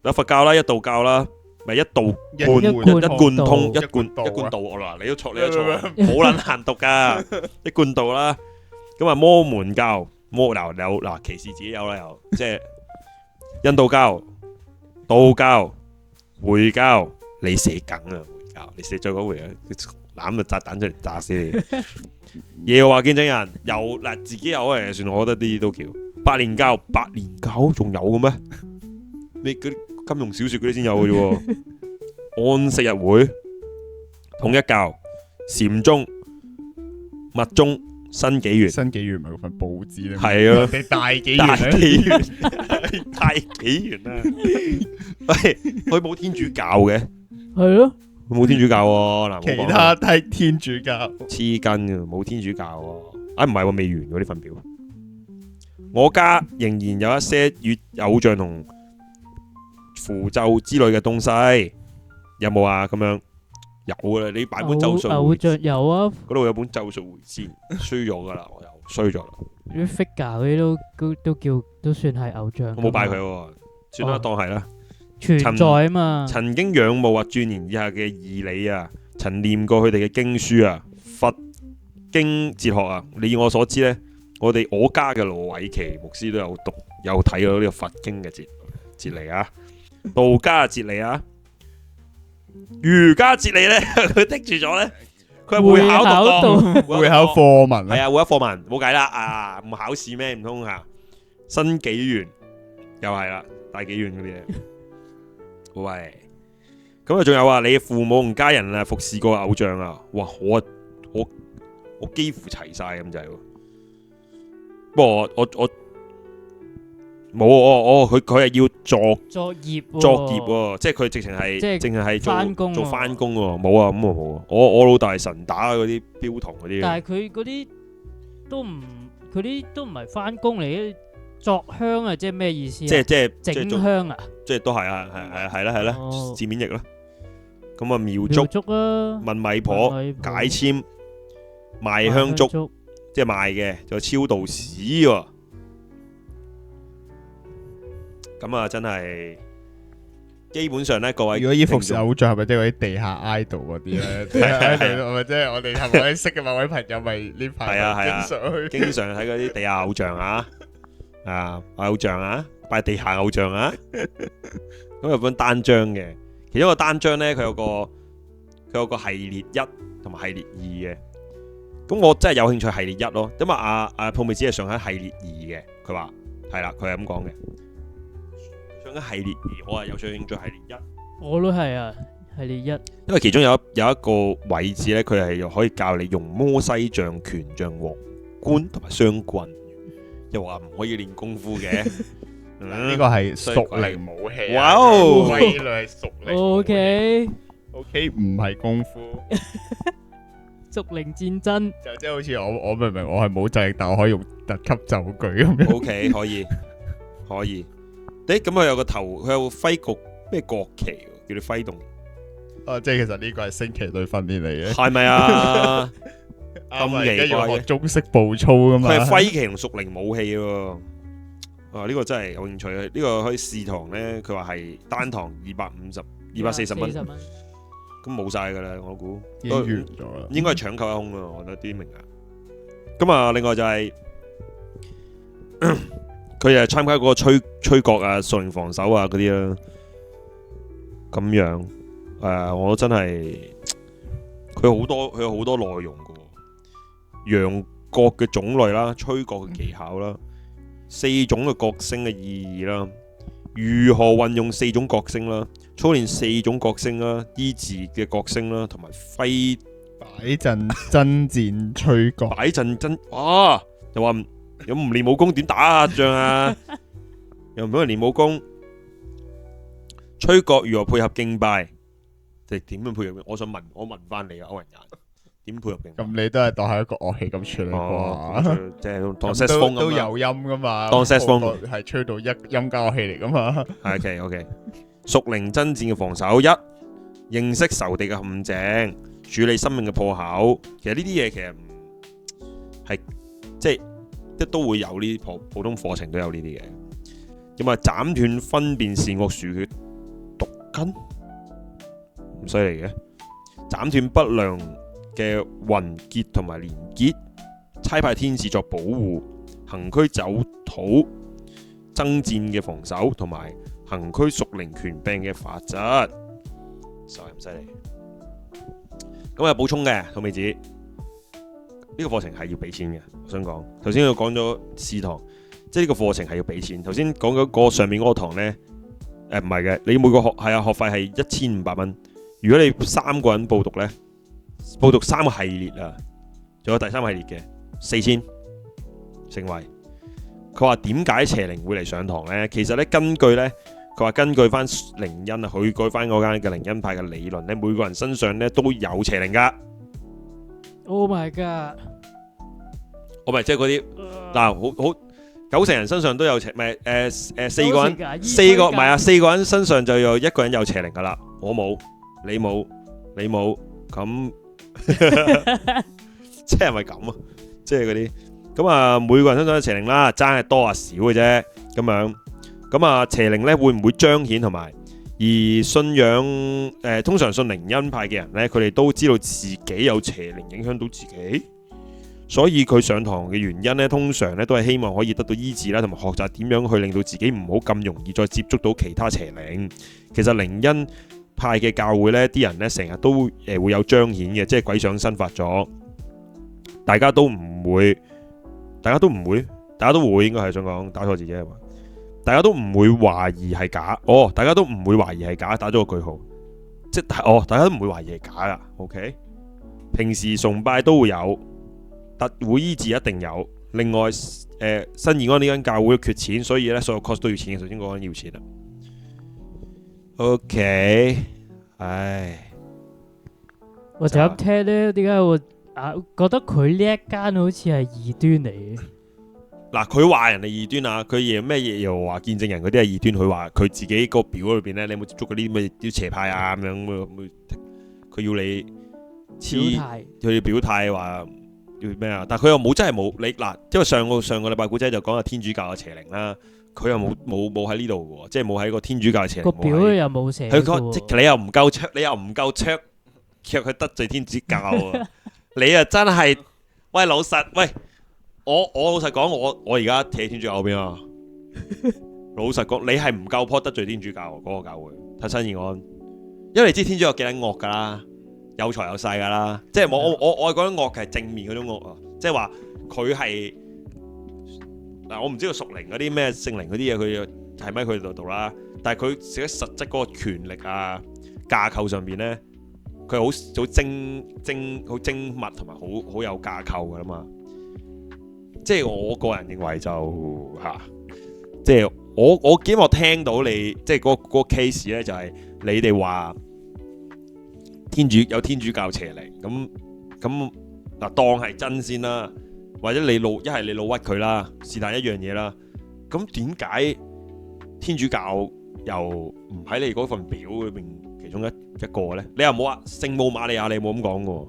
S5: 有佛教啦，一道教啦。咪一道
S4: 一
S5: 貫通
S4: 一貫道啊
S5: 一貫道嗱，你都錯，好撚難讀噶，一貫道啦。咁啊，摩門教嗱歧視自己有啦，又即係印度教、道教、回教，你寫梗啊回教，你寫咗嗰回啊，攬個炸彈出嚟炸死你。耶和華見證人有嗱自己有誒，算我覺得啲都叫百年教仲有嘅咩？你嗰啲金庸小說嗰啲先有嘅啫喎，安息日會、統一教、禪宗、密宗、新紀元，
S4: 新紀元咪嗰份報紙咧，
S5: 係啊，
S4: 你大紀
S5: 大
S4: 元
S5: 紀元，大紀元啊！喂，佢冇天主教嘅，
S3: 係咯，
S5: 佢冇天主教喎，嗱，
S4: 其他都係天主教。
S5: 黐筋嘅，冇天主教喎，啊唔係喎，未完嗰啲份表，我家仍然有一些與偶像同符咒之類嘅東西，有冇啊？咁樣有噶啦，你擺本咒術
S3: 偶像有啊，
S5: 嗰度有本咒術回戰，衰咗噶啦，我又衰咗啦，
S3: 啲 figure 嗰啲都算係偶像。
S5: 我冇拜佢喎，算啦，當係啦。
S3: 存在啊嘛。
S5: 曾經仰慕或鑽研以下嘅義理啊，曾念過佢哋嘅經書啊，佛經哲學啊。你以我所知呢，我家嘅羅偉奇牧師都有睇到呢個佛經嘅哲理啊。道家哲理啊，儒家哲理咧，佢剔住咗咧，佢係會考讀
S4: 會考課文
S5: 係啊，會考課文冇計啦啊，唔考試咩？唔通吓新紀元又係啦，大紀元嗰啲嘢。喂，咁啊，仲有啊，你父母同家人啊服侍過偶像啊？哇，我幾乎齊晒咁滯喎。不過我。冇佢係要作業喎，即係佢直情係淨係做翻工喎，冇啊，咁啊冇啊，我老豆係神打嗰啲標童嗰啲，
S3: 但係佢嗰啲都唔佢啲都唔係翻工嚟嘅，作香啊，即係咩意思啊？
S5: 即
S3: 整香啊？
S5: 即係都係啊，係啦，
S3: 哦
S5: 字面譯啦。咁啊，苗
S3: 苗
S5: 竹、
S3: 竹啊，
S5: 問米婆、
S3: 問米婆
S5: 解簽、賣香燭，即係賣嘅，仲有超度屎喎。咁啊，真係基本上咧，各位
S4: 如果依服
S5: 聽眾
S4: 偶像係咪即係嗰啲地下 idol 嗰啲咧？地下 idol 係咪即係我哋係咪識嘅某位朋友咪呢排
S5: 係啊
S4: 經常去？
S5: 經常睇嗰啲地下偶像啊，偶像啊，拜地下偶像啊，咁有本單張嘅，其中一個單張咧，佢有個系列一同埋系列二嘅，咁我真係有興趣系列一咯，因為阿鋪妹子係上緊系列二嘅，佢話係啦，佢係咁講嘅，上緊系列二，我係有興趣系列一，
S3: 我都係啊，系列一。
S5: 因為其中有一個位置咧，佢係又可以教你用摩西像、權杖、皇冠同埋雙棍，又話唔可以練功夫嘅。
S4: 呢個係屬靈武器啊。
S5: 哇哦
S4: 威女係屬靈。
S3: O K，
S4: OK 唔係功夫，
S3: 屬靈戰爭。
S4: 就即係好似我明明我係冇制力，但我可以用特級咒具咁樣。
S5: O K 可以。咁佢有個頭，佢有個揮局咩國旗喎，叫你揮動，
S4: 啊，即係其實呢個係星期隊訓練嚟嘅。
S5: 係咪啊？
S4: 啱啊，
S5: 咁
S4: 而家
S5: 奇怪嘅
S4: 要學中式步操噶嘛。
S5: 佢係揮旗同屬靈武器喎。呢個真係有興趣啊！呢個可以試堂咧，佢話係單堂240蚊，
S3: 40蚊。
S5: 咁冇晒㗎啦，我估
S4: 已經完咗啦。
S5: 應該係搶購一空啊！我覺得啲名額。咁啊，另外就係佢又參加嗰個吹角啊、屬靈防守啊嗰啲啦。咁樣我真係佢有好多內容㗎喎，羊角嘅種類啦、吹角嘅技巧啦、4種嘅角聲嘅意義啦、如何運用4種角聲啦、操練4種角聲啦、醫治嘅角聲啦，同埋揮
S4: 擺陣真戰吹角，
S5: 擺陣真哇！又話有唔練武功點打仗啊？又唔俾人練武功，吹角如何配合敬拜？即係點樣配合？我問翻你啊，歐文人點配合敬拜？
S4: 咁你都係當係一個樂器咁處理啩？
S5: 即係當
S4: 咁
S5: saxophone 咁啊
S4: 都有音噶嘛？
S5: 當 saxophone
S4: 係吹到音階樂器嚟噶嘛？
S5: 係 OK。屬靈爭戰嘅防守一，認識仇敵嘅陷阱，處理生命嘅破口。其實呢啲嘢其實係即係都會有呢啲普通課程都有呢啲嘅。咁啊，斬斷分辨善惡樹嘅毒根，唔犀利嘅。斬斷不良嘅魂結同埋連結，差派天使作保護，行區走土爭戰嘅防守，同埋行區屬靈權柄嘅法則，犀唔犀利？咁有補充嘅，土妹子，呢個課程係要俾錢嘅。我想講，頭先佢講咗試堂，即係呢個課程係要俾錢。頭先講嗰個上面嗰個堂呢，唔係嘅，你每個學費係1500蚊。如果你3個人報讀呢，報讀3個系列啊，仲有第3個系列嘅4000，成為。佢話點解邪靈會嚟上堂呢？其實呢，佢話根據翻靈恩啊，佢改翻嗰間嘅靈恩派嘅理論咧，每個人身上咧都有邪靈噶。
S3: Oh my god！
S5: 我咪即係嗰啲嗱，好90%人身上都有邪，咪4個人唔係啊，4個人身上就有1個人有邪靈噶啦。我冇，你冇，咁即係咪咁啊？即係嗰啲咁啊，每個人身上都有邪靈啦，爭係多啊少嘅啫，咁樣。咁啊，邪靈咧會唔會彰顯同埋？而信仰通常信靈恩派嘅人咧，佢哋都知道自己有邪靈影響到自己，所以佢上堂嘅原因咧，通常咧都係希望可以得到醫治啦，同埋學習點樣去令到自己唔好咁容易再接觸到其他邪靈。其實靈恩派嘅教會咧，啲人咧成日都會有彰顯嘅，即係鬼上身發咗，大家都會應該係想講打錯字啫嘛。大家都唔會懷疑係假，大家都唔會懷疑係假，打咗個句號，即係大家都唔會懷疑係假噶。OK， 平時崇拜都會有，特會醫治一定有。另外，新義安呢間教會缺錢，所以咧所有 course 都要錢嘅。首先講緊要錢啦。OK， 唉，
S3: 我就咁聽咧，點解我覺得佢呢一間好似係異端嚟嘅？
S5: 嗱，佢話人哋異端啊，佢嘢咩嘢又話見證人嗰啲係異端，佢話佢自己個表裏邊咧，你有冇接觸嗰啲咩啲邪派啊咁樣？佢要你黐，
S3: 表態
S5: 佢要表態話要咩啊？但係佢又冇真係冇你嗱，因為上個禮拜古仔就講下天主教嘅邪靈啦，佢又冇喺呢度嘅喎，即係冇喺個天主教嘅邪靈
S3: 個表又冇寫
S5: 佢
S3: 嘅喎
S5: 即你又唔夠灼，你又唔夠灼，卻佢得罪天主教啊！你啊真係，喂老實，喂我老實講，我而家企喺天主教嗰邊啊！老實講，你係唔夠坡得罪天主教嗰個教會睇新義安，因為你知天主教幾撚惡㗎啦，有財有勢㗎啦，即係我係講緊惡係正面嗰種惡啊，即係話佢係嗱，我唔知道屬靈嗰啲咩聖靈嗰啲嘢，佢係咪佢度啦？但係佢寫實質嗰個權力啊架構上邊咧，佢好好精密同埋好有架構㗎啦嘛。即係我個人認為就即係我希望聽到你即係嗰個 case 咧，就係你哋話有天主教邪靈咁嗱，當係真先啦，或者你一係你老屈佢啦，是但一樣嘢啦。咁點解天主教又唔喺你嗰份表裏邊其中一個咧？你又冇話聖母瑪利亞，你冇咁講嘅，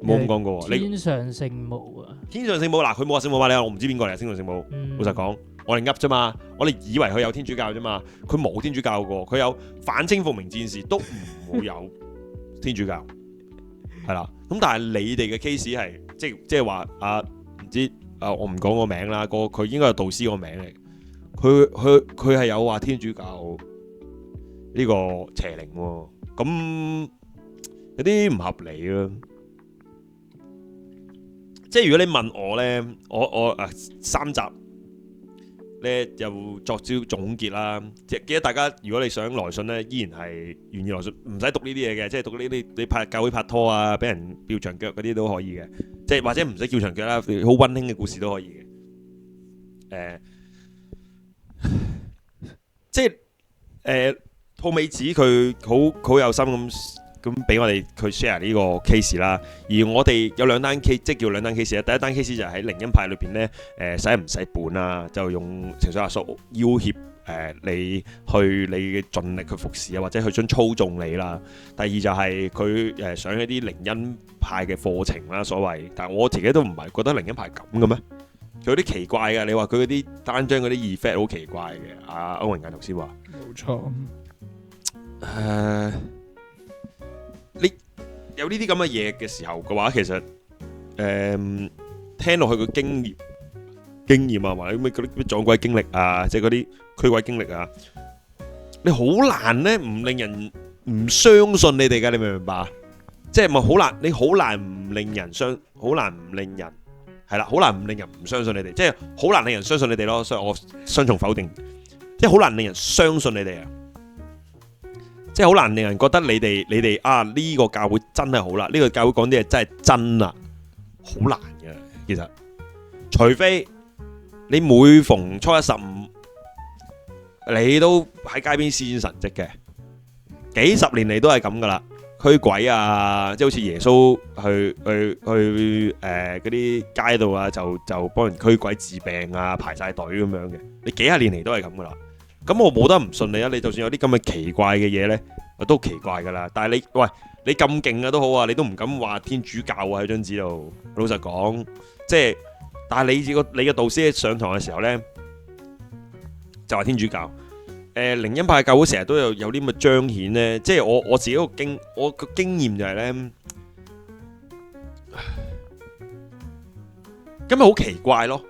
S5: 冇咁講嘅喎。
S3: 天上聖母啊！
S5: 天上聖母嗱，佢冇話聖母瑪利亞，我唔知邊個嚟。天上聖母，老實講，我哋噏啫嘛，我哋以為佢有天主教啫嘛，佢冇天主教嘅，佢有反清復明戰士都唔會有天主教，係啦。咁但係你哋嘅 case 係即係話唔知我唔講個名啦，佢應該係導師個名嚟。佢係有話天主教呢個邪靈喎，咁有啲唔合理咯。即係如果你問我咧，我3集咧又作招總結啦。即係記得大家，如果你想來信咧，依然係願意來信，唔使讀呢啲嘢嘅，即係讀呢啲你拍教會拍拖啊，俾人吊長腳嗰啲都可以嘅，即係或者唔使吊長腳啦，好溫馨嘅故事都可以嘅。即係兔美子佢好有心咁俾我哋去 share 呢個 case 啦，而我哋有兩單 case，即係叫兩單 case 啦。第一單 case 就係喺靈恩派裏邊咧，使唔使本啊？就用情緒勒索要挾你嘅盡力去服侍啊，或者去想操縱你啦。第二就係佢上一啲靈恩派嘅課程啦，所謂。但係我自己都唔係覺得靈恩派咁嘅咩？佢有啲奇怪嘅，你話佢嗰啲單張嗰啲 effect 好奇怪嘅。阿歐文毅頭先話，
S4: 冇錯。
S5: 你有呢啲咁嘅嘢嘅時候嘅話，其實聽落去個經驗啊，或者咩嗰啲撞鬼經歷啊，即係嗰啲驅鬼經歷啊，你好難咧唔令人唔相信你哋㗎，你明唔明白？即係咪好難？你好難唔令人好難唔令人係啦，好難唔令人唔相信你哋，即係好難令人相信你哋咯。所以我雙重否定，即係好難令人相信你哋啊！即係好難令人覺得你哋啊呢個教會真係好啦，呢個教會講啲嘢真係真啦，好難嘅。其實，除非你每逢初一15，你都喺街邊施展神蹟嘅，幾十年嚟都係咁噶啦，驅鬼啊，即係好似耶穌去嗰啲街度啊，就幫人驅鬼治病啊，排晒隊咁樣嘅，你幾十年嚟都係咁噶啦。咁我冇得唔信你啊！你就算有啲咁嘅奇怪嘅嘢咧，都奇怪噶啦。但係你咁勁啊都好啊，你都唔敢話天主教啊喺張紙度。老實講，即係，但係你嘅導師上堂嘅時候咧，就話天主教。靈恩派教會成日都有啲咁嘅彰顯咧，即係我自己我個經驗就係咧，咁咪好奇怪咯，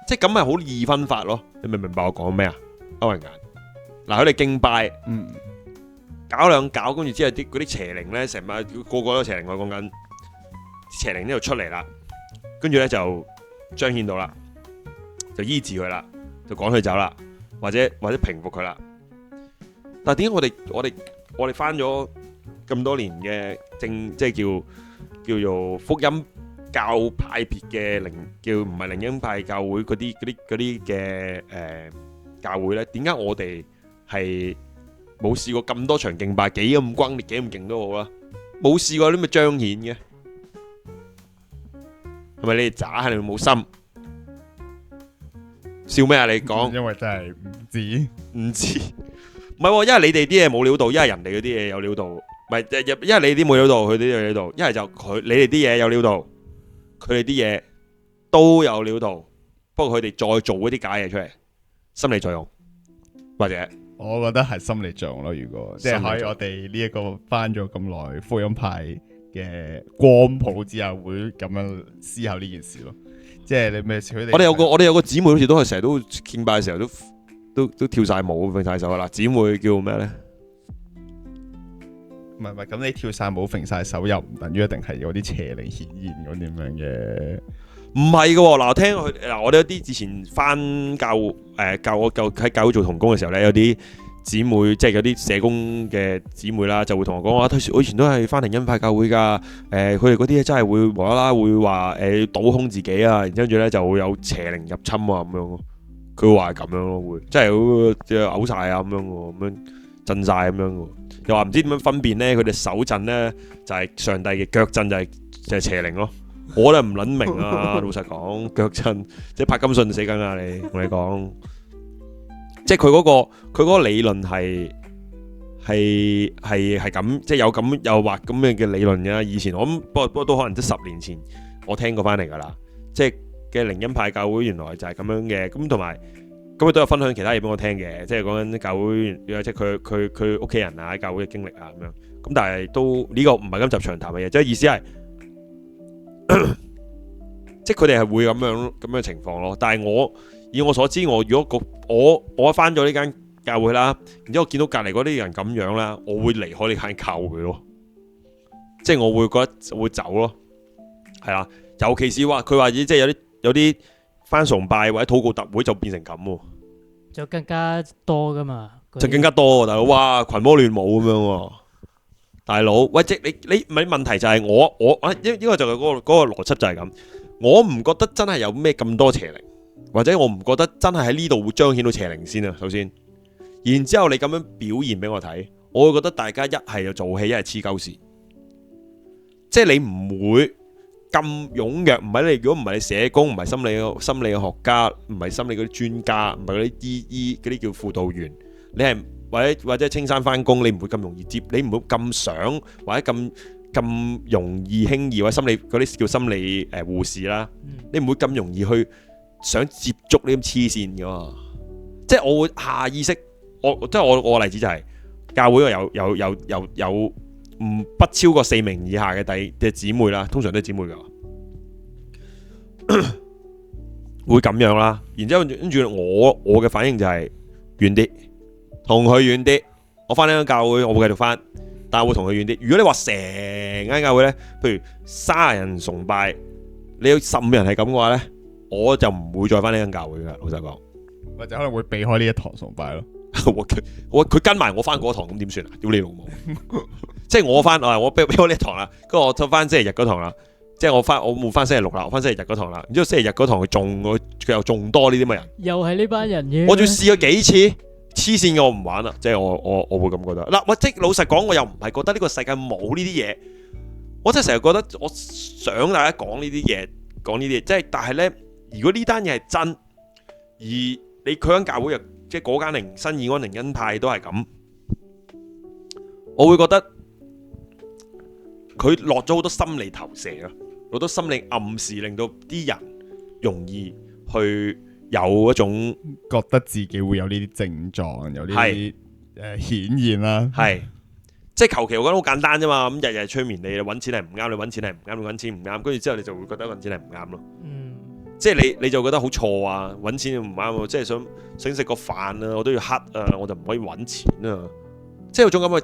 S5: 即係咁咪好二分法咯。你明唔明白我講咩啊？歐文眼。嗱，佢哋敬拜，搞兩搞，跟住之後嗰啲邪靈咧，成日個個都邪靈，我講緊邪靈呢度出嚟啦，跟住咧就彰顯到啦，就醫治佢啦，就趕佢走啦，或者平復佢啦。但係點解我哋翻咗咁多年嘅即係叫做福音教派別嘅叫唔係靈恩派教會嗰啲嘅教會咧？點解我哋係冇試過咁多場敬拜，幾咁轟烈，幾咁勁都好啦，冇試過啲咁嘅彰顯嘅，係咪你哋渣？係你哋冇心？笑咩啊？你講
S4: 因為真係唔知。
S5: 唔知，唔係喎，因為你哋啲嘢冇料到，因為人哋嗰啲嘢有料到，唔係因為你啲冇料到，佢啲有料到，一係就你哋啲嘢有料到，佢哋啲嘢都有料到，不過佢哋再做嗰啲假嘢出嚟，心理作用或者。
S4: 我覺得係心理作用咯。如果即係喺我哋呢一個翻咗咁耐福音派嘅光譜之下，會咁樣思考呢件事咯。即係你咩？佢哋
S5: 我哋有個姊妹好似都係成日都敬拜嘅時候都跳晒舞揈晒手啊！嗱，姊妹叫咩咧？
S4: 唔係咁，你跳晒舞揈晒手又唔等於一定係有啲邪靈顯現嗰啲咁樣嘅。
S5: 唔係嘅喎，嗱，我聽佢嗱，我哋有啲之前翻教喺教會做同工嘅時候咧，有啲姊妹即係有啲社工嘅姊妹啦，就會同我講話，我以前都係翻靈恩派教會㗎，佢哋嗰啲嘢真係會無啦啦會話倒空自己啊，然之後咧就會有邪靈入侵啊咁樣咯。佢話係咁樣咯，會即係嘔晒啊咁樣喎，咁樣震晒咁樣喎。又話唔知點樣分辨咧，佢哋手震咧就係上帝嘅，腳震就係邪靈咯。我都唔撚明啊！老實講，腳震即係柏金遜死緊啊！同你講，即係佢嗰個理論係咁，即係有咁又畫咁樣嘅理論嘅。以前我諗，不過都可能即10年前我聽過翻嚟㗎啦。即係嘅靈恩派教會原來就係咁樣嘅。咁同埋咁佢都有分享其他嘢俾我聽嘅，即係講緊教會，即係佢屋企人啊喺教會嘅經歷啊咁樣。咁但係都呢個唔係今集長談嘅嘢，即係意思係。即係佢哋係會咁樣情況咯，但係以我所知，如果我翻咗呢間教會啦，然之後我見到隔離嗰啲人咁樣啦，我會離開呢間教會咯，即係我會覺得會走咯，係啦，尤其是話佢話即係有啲翻崇拜或者禱告特會就變成咁喎，
S3: 就更加多噶嘛，
S5: 就更加多喎，大佬，哇，群魔亂舞咁樣喎。大佬，喂，即你唔係問題就係應該就係嗰個邏輯就係咁，我唔覺得真係有咩咁多邪靈，或者我唔覺得真係喺呢度會彰顯到邪靈先啊，首先，然之後你咁樣表現俾我睇，我會覺得大家一係就做戲，一係黐鳩線，即係你唔會咁踴躍，唔係你如果唔係你社工，唔係心理學家，唔係心理嗰啲專家，唔係嗰啲醫嗰啲叫輔導員，你係。或者青山翻工，你唔會咁容易接，你唔會咁想或者咁容易輕易或者心理嗰啲叫心理護士啦，你唔會咁容易去想接觸呢啲黐線㗎嘛。即係我會下意識，即係我個例子就係教會有不超過4名以下嘅姊妹啦，通常都係姊妹㗎，會咁樣啦。然之後跟住我嘅反應就係遠啲。同佢遠啲，我翻呢間教會，我會繼續翻，但係我會同佢遠啲。如果你話成間教會咧，譬如30人崇拜，你有15人係咁嘅話咧，我就唔會再翻呢間教會噶。老實講，
S4: 或者可能會避開呢一堂崇拜咯。
S5: 佢跟埋我翻嗰堂，咁點算啊？屌你老母！即係我翻，我俾我呢一堂啦，跟住我就翻星期日嗰堂啦。即係我冇翻星期六啦，我翻星期日嗰堂啦。然之後星期日嗰堂佢又仲多呢啲乜人，
S3: 又係呢班人嘅。
S5: 我仲試過幾次。黐線嘅我唔玩啦，即係我會咁覺得嗱。我即係老實講，我又唔係覺得呢個世界冇呢啲嘢，我真係成日覺得我想大家講呢啲嘢，即係但係呢，如果呢單嘢係真，而你佢間教會又即係嗰間新義安靈恩派都係咁，我會覺得佢落咗好多心理投射啊，好多心理暗示，令到啲人容易去。有一種
S4: 覺得自己會有呢啲症狀，有呢啲顯現啦，
S5: 係即係求其我覺得好簡單啫嘛。咁日日催眠你揾錢係唔啱，你揾錢係唔啱，你揾錢唔啱，跟住之後你就會覺得揾錢係唔啱咯。即係你就覺得好錯啊，揾錢唔啱，即係想食個飯啊，我都要乞啊，我就唔可以揾錢啊。即係有種咁嘅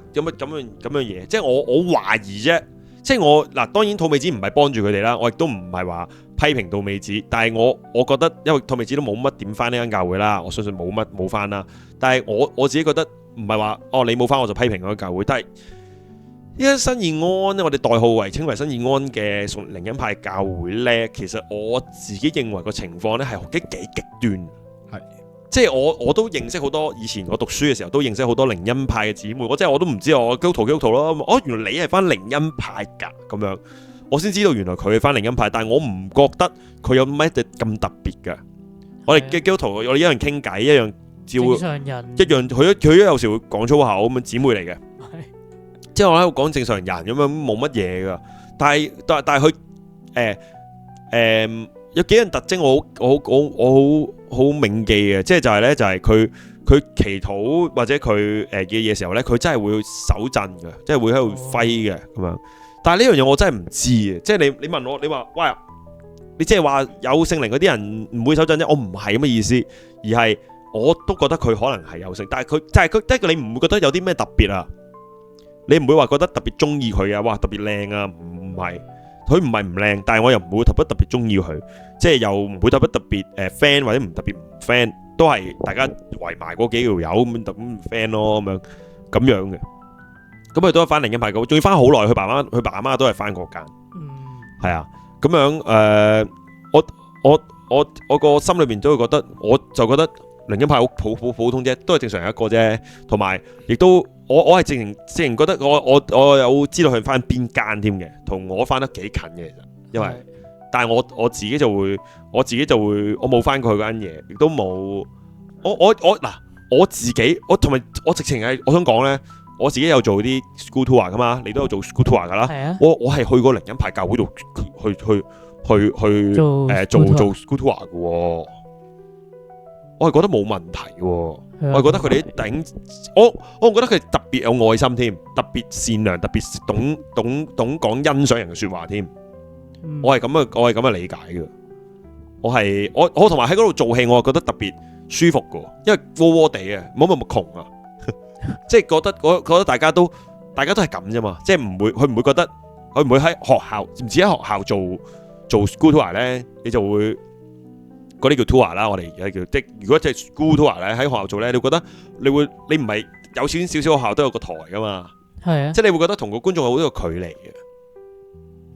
S5: 嘢，即係我懷疑啫。即係我嗱，當然土味子唔係幫住佢哋啦，我亦都唔係話批評土味子，但係我覺得，因為土味子都冇乜點翻呢間教會啦，我相信冇翻啦。但係我自己覺得唔係話你冇翻我就批評嗰間教會，但係呢間新義安咧，我哋代號為稱為新義安嘅靈恩派教會咧，其實我自己認為個情況咧係幾極端。即係我都認識好多，以前我讀書嘅時候都認識好多靈恩派嘅姊妹，我都唔知我基督徒咯。原來你係翻靈恩派㗎咁樣，我先知道原來佢係翻靈恩派，但係我唔覺得佢有乜嘢咁特別㗎。我哋嘅基督徒，我哋一樣傾偈，一樣照
S3: 正常人
S5: 一樣，佢有時會講粗口咁樣，姊妹嚟嘅。
S3: 係
S5: 即係我喺度講正常人咁樣冇乜嘢噶，但係佢有幾樣特徵我好銘記嘅，即係就係咧就係佢祈禱或者佢嘅嘢時候咧，佢真係會手震嘅，即係會喺度揮嘅咁樣。但係呢樣嘢我真係唔知嘅，即係你問我，你話喂，你即係話有聖靈嗰啲人唔會手震啫，我唔係咁嘅意思，而係我都覺得佢可能係有聖，但係佢就係佢，即係你唔會覺得有啲咩特別啊？你唔會話覺得特別中意佢啊？哇，特別靚啊？唔係，佢唔係唔靚，但係我又唔會特別中意佢，即係又唔會特別friend 或者唔特別唔 friend，都係大家圍埋嗰幾條友咁咁 friend 咯咁樣嘅。咁佢都係翻靈恩派教會，仲要翻好耐。佢爸阿媽都係翻嗰間，係啊。咁樣我個心裏邊都會覺得，我就覺得靈恩派好普通啫，都係正常一個啫。同埋亦都我係直情覺得我有知道佢翻邊間添嘅，同我翻得幾近嘅其實，因為但係我自己就會我冇翻過佢嗰間嘢，亦都冇我自己同埋我直情係我想講咧。我自己有做啲 school tour 噶嘛，你都有做 school tour 噶啦。
S3: 係啊，
S5: 我係去過靈恩派教會度去做 school tour 嘅喎。我係覺得冇問題喎，我係覺得佢哋啲頂，我覺得佢特別有愛心添，特別善良，特別懂講欣賞人嘅説話添。我係咁嘅理解嘅。我同埋喺嗰度做戲，我係覺得特別舒服嘅，因為窩窩地啊，冇咁窮啊。即係覺得大家都係咁啫嘛，即係佢唔會覺得佢唔會喺學校唔止喺學校做 school tour 咧，你就會嗰啲叫 tour 啦，我哋而家叫即如果即係 school tour 咧喺學校做咧，你會覺得你唔係有少少學校都有個台噶嘛，
S3: 係啊，
S5: 即係你會覺得同個觀眾有好多個距離嘅，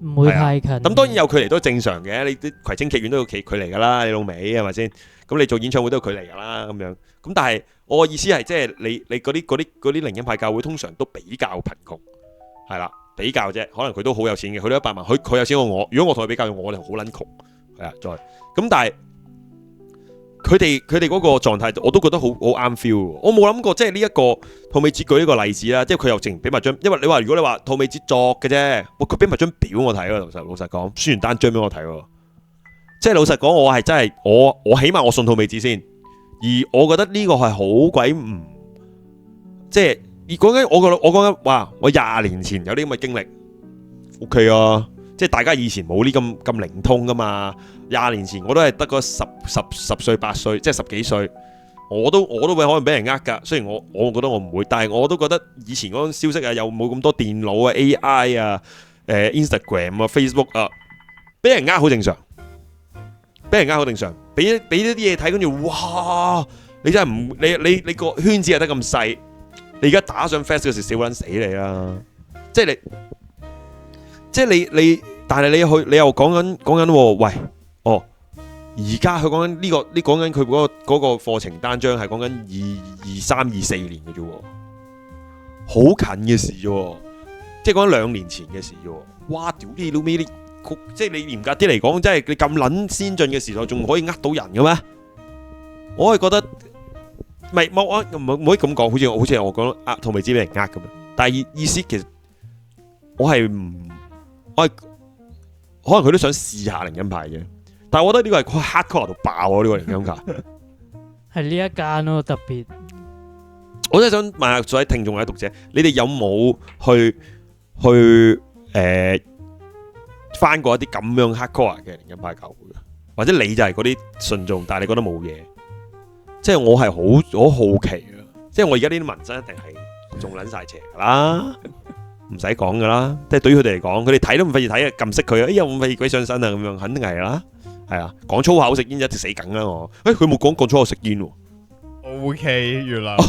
S3: 唔會太近。
S5: 咁當然有距離都係正常嘅，你啲葵青劇院都有距離噶啦，你老味係咪先？咁你做演唱會都有距離噶啦，咁樣咁但係。我嘅意思係，即係你嗰啲靈恩派教會通常都比較貧窮，係啦，比較啫。可能佢都好有錢嘅，佢都100萬，佢有錢過我。如果我同佢比較，我哋好撚窮，係啊，再咁。但係佢哋嗰個狀態，我都覺得好啱 feel。我冇諗過，即係呢一個吐美子舉呢個例子啦，即係佢又淨俾埋張，因為你話如果你話吐美子作嘅啫，佢俾埋張表我睇喎。老實講，宣傳單張俾我睇喎。即係老實講，我係真係我起碼我信吐美子先。而我覺得呢個係好鬼唔，即係講緊我講緊，哇！我20年前有啲咁嘅經歷 ，OK 啊，即係大家以前冇呢咁靈通噶嘛。20年前我都係得個10歲8歲，即係10幾歲，我都會可能俾人呃㗎。雖然我覺得我唔會，但係我都覺得以前嗰種消息啊，又冇咁多電腦啊、AI 啊、Instagram 啊、Facebook 啊，俾人呃好正常。俾人呃好正常，俾一啲嘢睇，跟住哇！你真係唔你個圈子係得咁細，你而家打上 Fast 嗰時少撚死你啦！即係你，但係你又講緊喎，喂，而家佢講緊呢個，你講緊佢嗰個課程單張係講緊23、24年嘅啫喎，好近嘅事啫，即係講緊2年前嘅事啫喎，哇！屌你老味你！即係你嚴格啲嚟講，即係你咁撚先進嘅時代，仲可以呃到人嘅咩？我係覺得，唔係我唔可以咁講，好似我講吐美子俾人呃咁樣。但係意思其實我係可能佢都想試下靈恩派嘅，但係我覺得呢個係hardcore到爆啊！呢個靈恩派
S3: 係呢一間咯，特別。
S5: 我真係想問下所有聽眾或者讀者，你哋有冇去翻過一啲咁樣 hardcore 嘅靈恩派教會，或者你就係嗰啲信眾，但係你覺得冇嘢，即係我係好好奇啊！即係我而家呢啲紋身一定係仲撚晒邪噶啦，唔使講噶啦。即係對於佢哋嚟講，佢哋睇都唔費事睇啊，撳熄佢啊！哎呀，唔費事鬼上身啊，咁樣肯定係啦，係啊，講粗口食煙一直死梗啦我。佢冇講粗口食煙喎。
S4: OK，原來你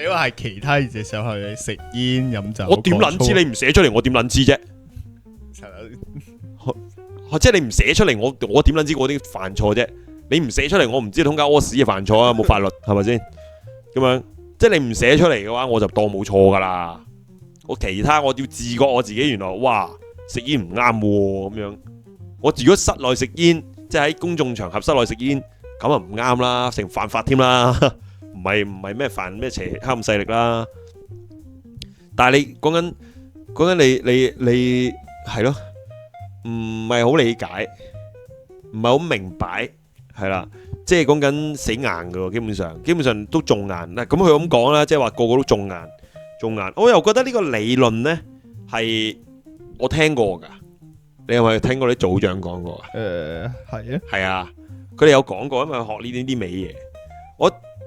S4: 話係其他嘢上去食煙飲酒。
S5: 我點撚知你唔寫出嚟？我點撚知啫？即係你唔寫出嚟，我點撚知我啲犯錯啫？你唔寫出嚟，我唔知通街屙屎嘅犯錯啊！冇法律係咪先？咁樣即係你唔寫出嚟嘅話，我就當冇錯噶啦。我其他我要自覺我自己原來哇食煙唔啱咁樣。我如果室內食煙，即係喺公眾場合室內食煙，咁啊唔啱啦，成犯法添啦，唔係咩犯咩邪黑暗勢力啦。但係你講緊你係咯，唔係好理解，唔係好明白，係啦，即係講緊死硬㗎喎，基本上都中硬。嗱咁佢咁講啦，即係話個個都中硬。我又覺得呢個理論呢係我聽過㗎，你有冇聽過啲組長講過啊？
S4: 係啊，
S5: 係啊，佢哋有講過，因為學呢啲美嘢。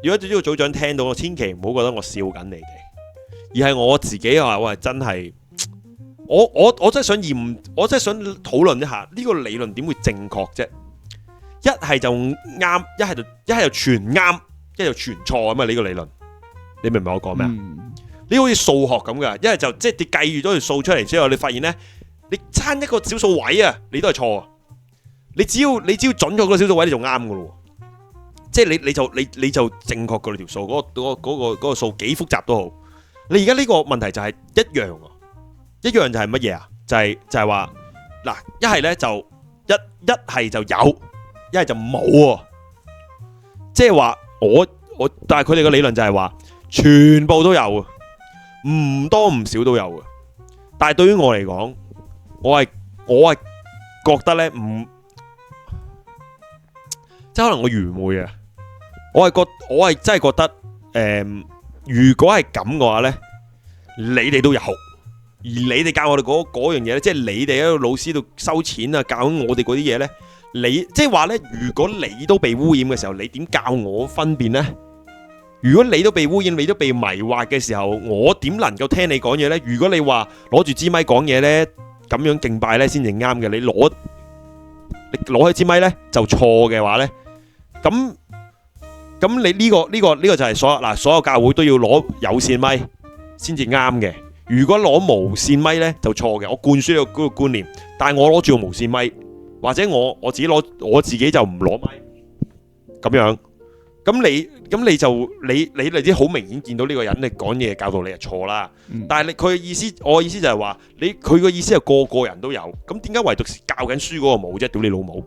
S5: 如果呢個組長聽到，我千祈唔好覺得我笑緊你哋，而係我自己話我係真係，我真係想我真係想討論一下呢個理論點會正確啫？一係就啱，一係就全啱，一係就全錯啊嘛！呢個理論，你明唔明我講咩啊？呢好似數學咁噶，一係就即係你計咗條數出嚟之後，你發現呢，你差一個小數位啊，你都係錯啊！你只要準確個小數位，你就啱噶咯。即係你就正確過你條數，嗰個數幾複雜都好。你而家呢個問題就係一樣啊，一樣就係乜嘢啊？就係話嗱，一係呢就一係就有，一係就冇喎。即係話但係佢哋嘅理論就係話全部都有啊，唔多唔少都有啊。但係對於我嚟講，我係覺得呢，唔即係可能我愚昧啊。我係真係覺得，如果係咁嘅話呢，你哋都有，而你哋教我哋嗰樣嘢咧，即係你哋喺度老師度收錢啊，教我哋嗰啲嘢呢，你即係話呢，如果你都被污染嘅時候，你點教我分辨呢？如果你都被污染，你都被迷惑嘅時候，我點能夠聽你講嘢呢？如果你話攞住支咪講嘢呢，咁樣敬拜呢先至啱嘅，你攞起支咪呢就錯嘅話呢，咁你呢個就係所有教會都要攞有線咪先至啱嘅。如果攞無線咪呢就錯嘅。我灌輸呢個觀念，但係我攞住個無線咪，或者我自己就唔攞咪咁樣。咁你哋啲好明顯見到呢個人你講嘢教導你係錯啦。但係佢嘅意思，我嘅意思就係話佢嘅意思係個人都有。咁點解唯獨教緊書嗰個冇啫？屌你老母！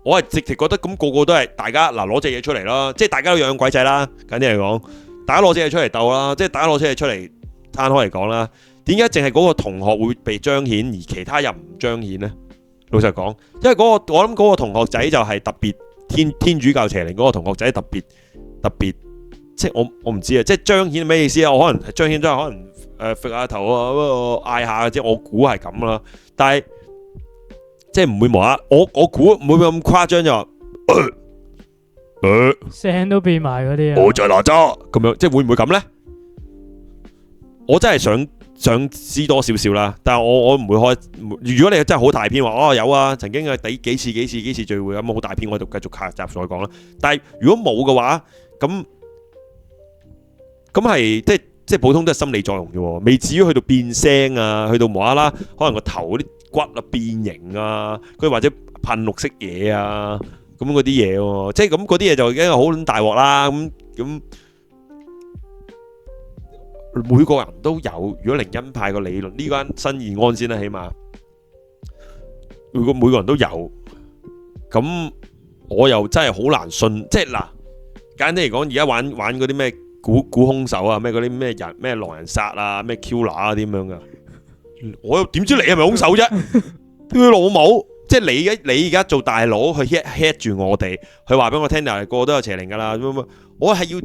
S5: 我係直情覺得咁個個都係大家嗱攞隻嘢出嚟啦，即係大家都養鬼仔啦。簡啲嚟講，大家攞隻嘢出嚟鬥啦，即係大家攞隻嘢出嚟攤開嚟講啦。點解淨係嗰個同學會被彰顯，而其他人唔彰顯呢？老實講，因為我諗嗰個同學仔就係特別天主教邪靈嗰個同學仔特別，即係我唔知啊，即係彰顯咩意思啊？我可能彰顯咗可能揈下頭啊，嗌下嘅啫，我估係咁啦，但係。即係唔會無啦，我估唔會咁誇張就話，
S3: 聲都變埋嗰啲啊！
S5: 我在哪吒咁樣，即係會唔會咁呢？我真係想知多少少啦，但係我唔會開。如果你真係好大篇話，有啊，曾經係幾次聚會咁好大篇，我就繼續下集再講啦。但係如果冇嘅話，咁係即係普通都係心理作用啫，未至於去到變聲啊，去到無啦啦，可能個頭嗰啲骨啊變形啊，佢或者噴綠色嘢啊，咁嗰啲嘢喎，即係咁嗰啲嘢就已經係好大鑊啦。咁每個人都有，如果靈恩派個理論呢間新義安先啦，起碼如果每個人都有，咁我又真係好難信。即係嗱，簡單嚟講，而家玩嗰啲咩估兇手啊，咩嗰啲咩人咩狼人殺啊，咩 Q 拿啊啲咁樣噶，我又點知你係咪兇手啫？佢老母，即係你而家做大佬去 hit 住我哋，佢話俾我聽，嗱個個都有邪靈噶啦，我係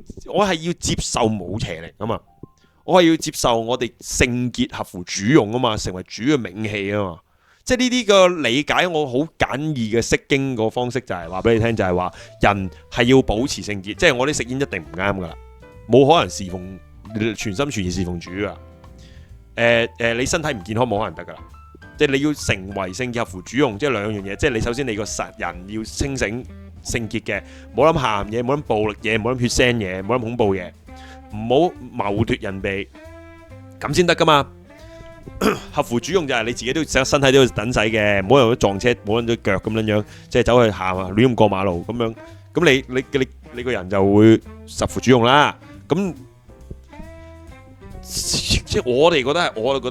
S5: 要接受冇邪靈啊嘛，我係要接受我哋聖潔合乎主用啊嘛，成為主嘅冥器啊嘛，即係呢啲嘅理解，我好簡易嘅釋經個方式就係話俾你聽，就係話人係要保持聖潔，即係我啲食煙一定唔啱噶啦，冇可能侍奉全心全意侍奉主噶。你身體唔健康冇可能得噶啦，即係你要成為聖潔合乎主用，即係兩樣嘢，即係你首先你個人要清醒聖潔嘅，冇諗鹹嘢，冇諗暴力嘢，冇諗血腥嘢，冇諗恐怖嘢，唔好謀奪人哋，咁先得噶嘛。合乎主用就係你自己都身體都要等洗嘅，唔好有啲撞車，冇人啲腳咁樣，即係走去行啊，亂咁過馬路咁樣，咁你個人就會合乎主用啦。咁即係我哋覺得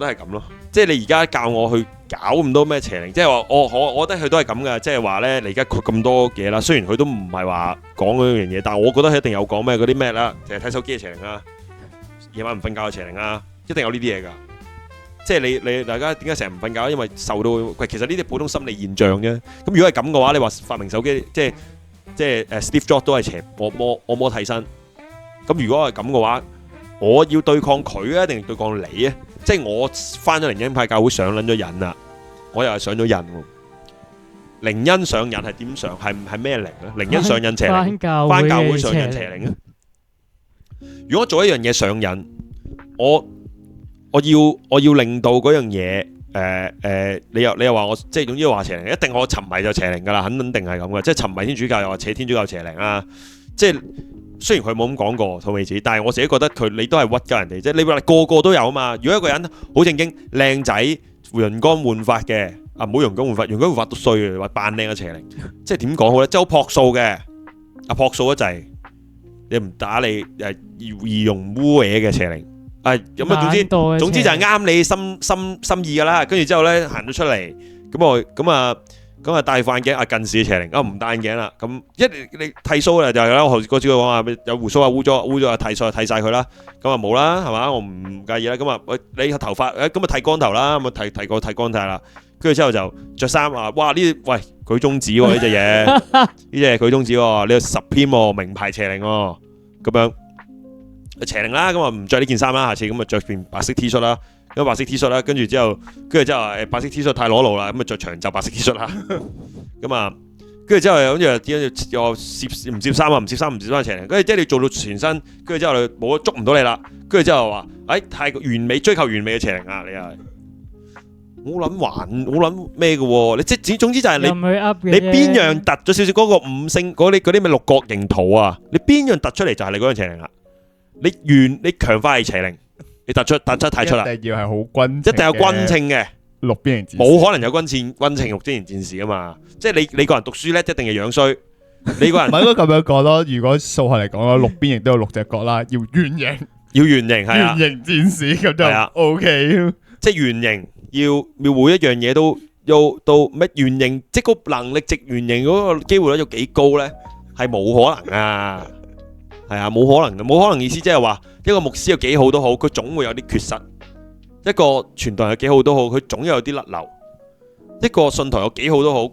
S5: 係咁咯，即係你而家教我去搞咁多咩邪靈，即係話我覺得佢都係咁嘅，即係話咧，你而家佢咁多嘢啦，雖然佢都唔係話講嗰樣嘢，但係我覺得佢一定有講咩嗰啲咩啦，就係睇手機嘅邪靈啊，夜晚唔瞓覺嘅邪靈啊，一定有呢啲嘢㗎。即係你大家點解成日唔瞓覺？因為受到喂，其實呢啲普通心理現象啫。咁如果係咁嘅話，你話發明手機，即係Steve Jobs 都係邪惡魔替身。咁如果係咁嘅話，我要對抗佢啊，定係對抗你啊？即係我翻咗靈恩派教會上撚咗癮啦，我又係上咗癮喎。靈恩上癮係點上？係咩靈咧？靈恩上癮邪靈，翻教會上癮邪靈啊！如果做一樣嘢上癮，我要令到嗰樣嘢你又話我即係總之話邪靈，一定我沉迷就邪靈噶啦，肯定係咁嘅。即係沉迷天主教又話扯天主教邪靈啊！即係雖然佢冇咁講過套尾子，但係我自己覺得你都係屈㗎人哋，即係你話個個都有啊嘛。如果一個人好正經靚仔容光煥發嘅啊，唔好容光煥發，容光煥發都衰嘅，話扮靚嘅邪靈，即係點講好咧？即係好樸素嘅，樸素得滯，你唔打你易容污嘢嘅邪靈。咁啊，總之就係啱你心意㗎啦。跟住之後咧，行咗出嚟，咁啊戴副眼鏡啊，近視嘅邪靈啊，唔戴眼鏡啦。咁你剃須啦，就係啦。我嗰朝佢講話有胡鬚啊，污咗啊，剃須剃晒佢啦。咁啊冇啦，係嘛？我唔介意啦。咁啊，你頭髮咁啊剃光頭啦，咁啊剃光晒啦。跟住之後就着衫啊，哇！呢喂舉中指喎呢隻嘢，呢隻係舉中指喎，呢個10篇喎，名牌邪靈喎，咁樣。邪靈啦，咁啊唔着呢件衫啦，下次咁啊着件白色 T 恤啦，咁白色 T 恤啦，跟住之後白色 T 恤太裸露啦，咁啊着長袖白色 T 恤啦，咁啊，跟住之後又唔接衫邪靈，跟住即係你做到全身，跟住之後你冇捉唔到你啦，跟住之後話，太過完美追求完美嘅邪靈啊，你係冇諗咩嘅喎，你即係總之就係你邊樣突咗少少嗰個5星嗰啲咩六角形圖啊，你邊樣突出嚟就係你嗰樣邪靈啦。你強化係邪靈，你突出太出啦，
S4: 一定要係好均，
S5: 一定有均稱嘅，
S4: 綠邊形戰士
S5: 冇可能有均稱綠邊形戰士啊嘛！即係你個人讀書叻，一定係樣衰。你個人
S4: 唔係應該咁樣講咯。如果數學嚟講咯，綠邊形都有6隻角啦，要圓形，
S5: 係啊，
S4: 圓形戰士咁就
S5: 係啊
S4: OK。即
S5: 係圓形要每一樣嘢都咩圓形，即係個能力值圓形嗰個機會率有幾高咧？係冇可能啊！係啊，冇可能嘅，冇可能意思即係話一個牧師有幾好都好，佢總會有啲缺失；一個傳道人有幾好都好，佢總有啲甩漏；一個信徒有幾好都好，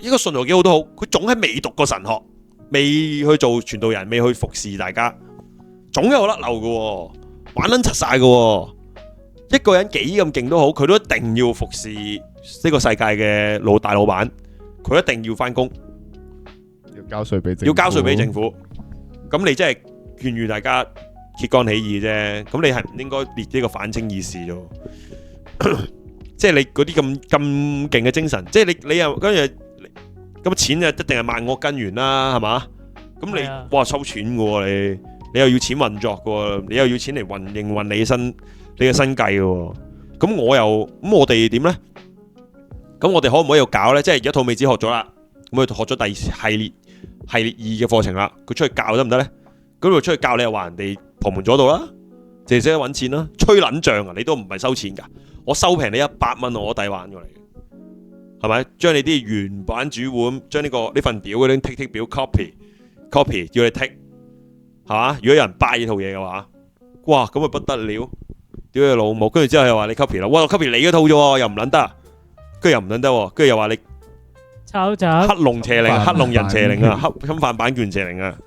S5: 一個信徒有幾好都好，佢總係未讀過神學，未去做傳道人，未去服侍大家，總有甩漏嘅，玩撚柒晒嘅。一個人幾咁勁都好，佢都一定要服侍呢個世界嘅大老闆，佢一定要翻工，
S4: 要交稅俾政府。咁你真係勸喻大家揭竿起義啫，咁你係唔應該列呢個反清義士啫。即係你嗰啲咁勁嘅精神，即係你又跟住咁錢就一定係萬惡根源啦，係嘛？咁你哇收錢嘅喎，你又要錢運作嘅喎，你又要錢嚟營運你嘅生計嘅喎。咁我哋點咧？咁我哋可唔可以又搞咧？即係而家套美子學咗啦，咁佢學咗第二系列2嘅課程啦，佢出去教得唔得咧？咁佢出去教你又話人哋旁門左道啦，淨係識得揾錢啦，吹撚脹啊！你都唔係收錢㗎，我收平你100蚊我抵玩過嚟嘅，係咪？將你啲原版主碗，將呢份表嗰啲剔表 copy 要你剔，係嘛？如果有人 buy 呢套嘢嘅話，哇咁咪不得了，屌你老母！跟住之後又話你 copy 啦，哇 copy 你嗰套啫喎，又唔撚得，跟住又唔撚得喎，跟住又話你
S3: 抄襲
S5: 黑龍邪靈、黑龍人邪靈啊，侵犯版權邪靈啊！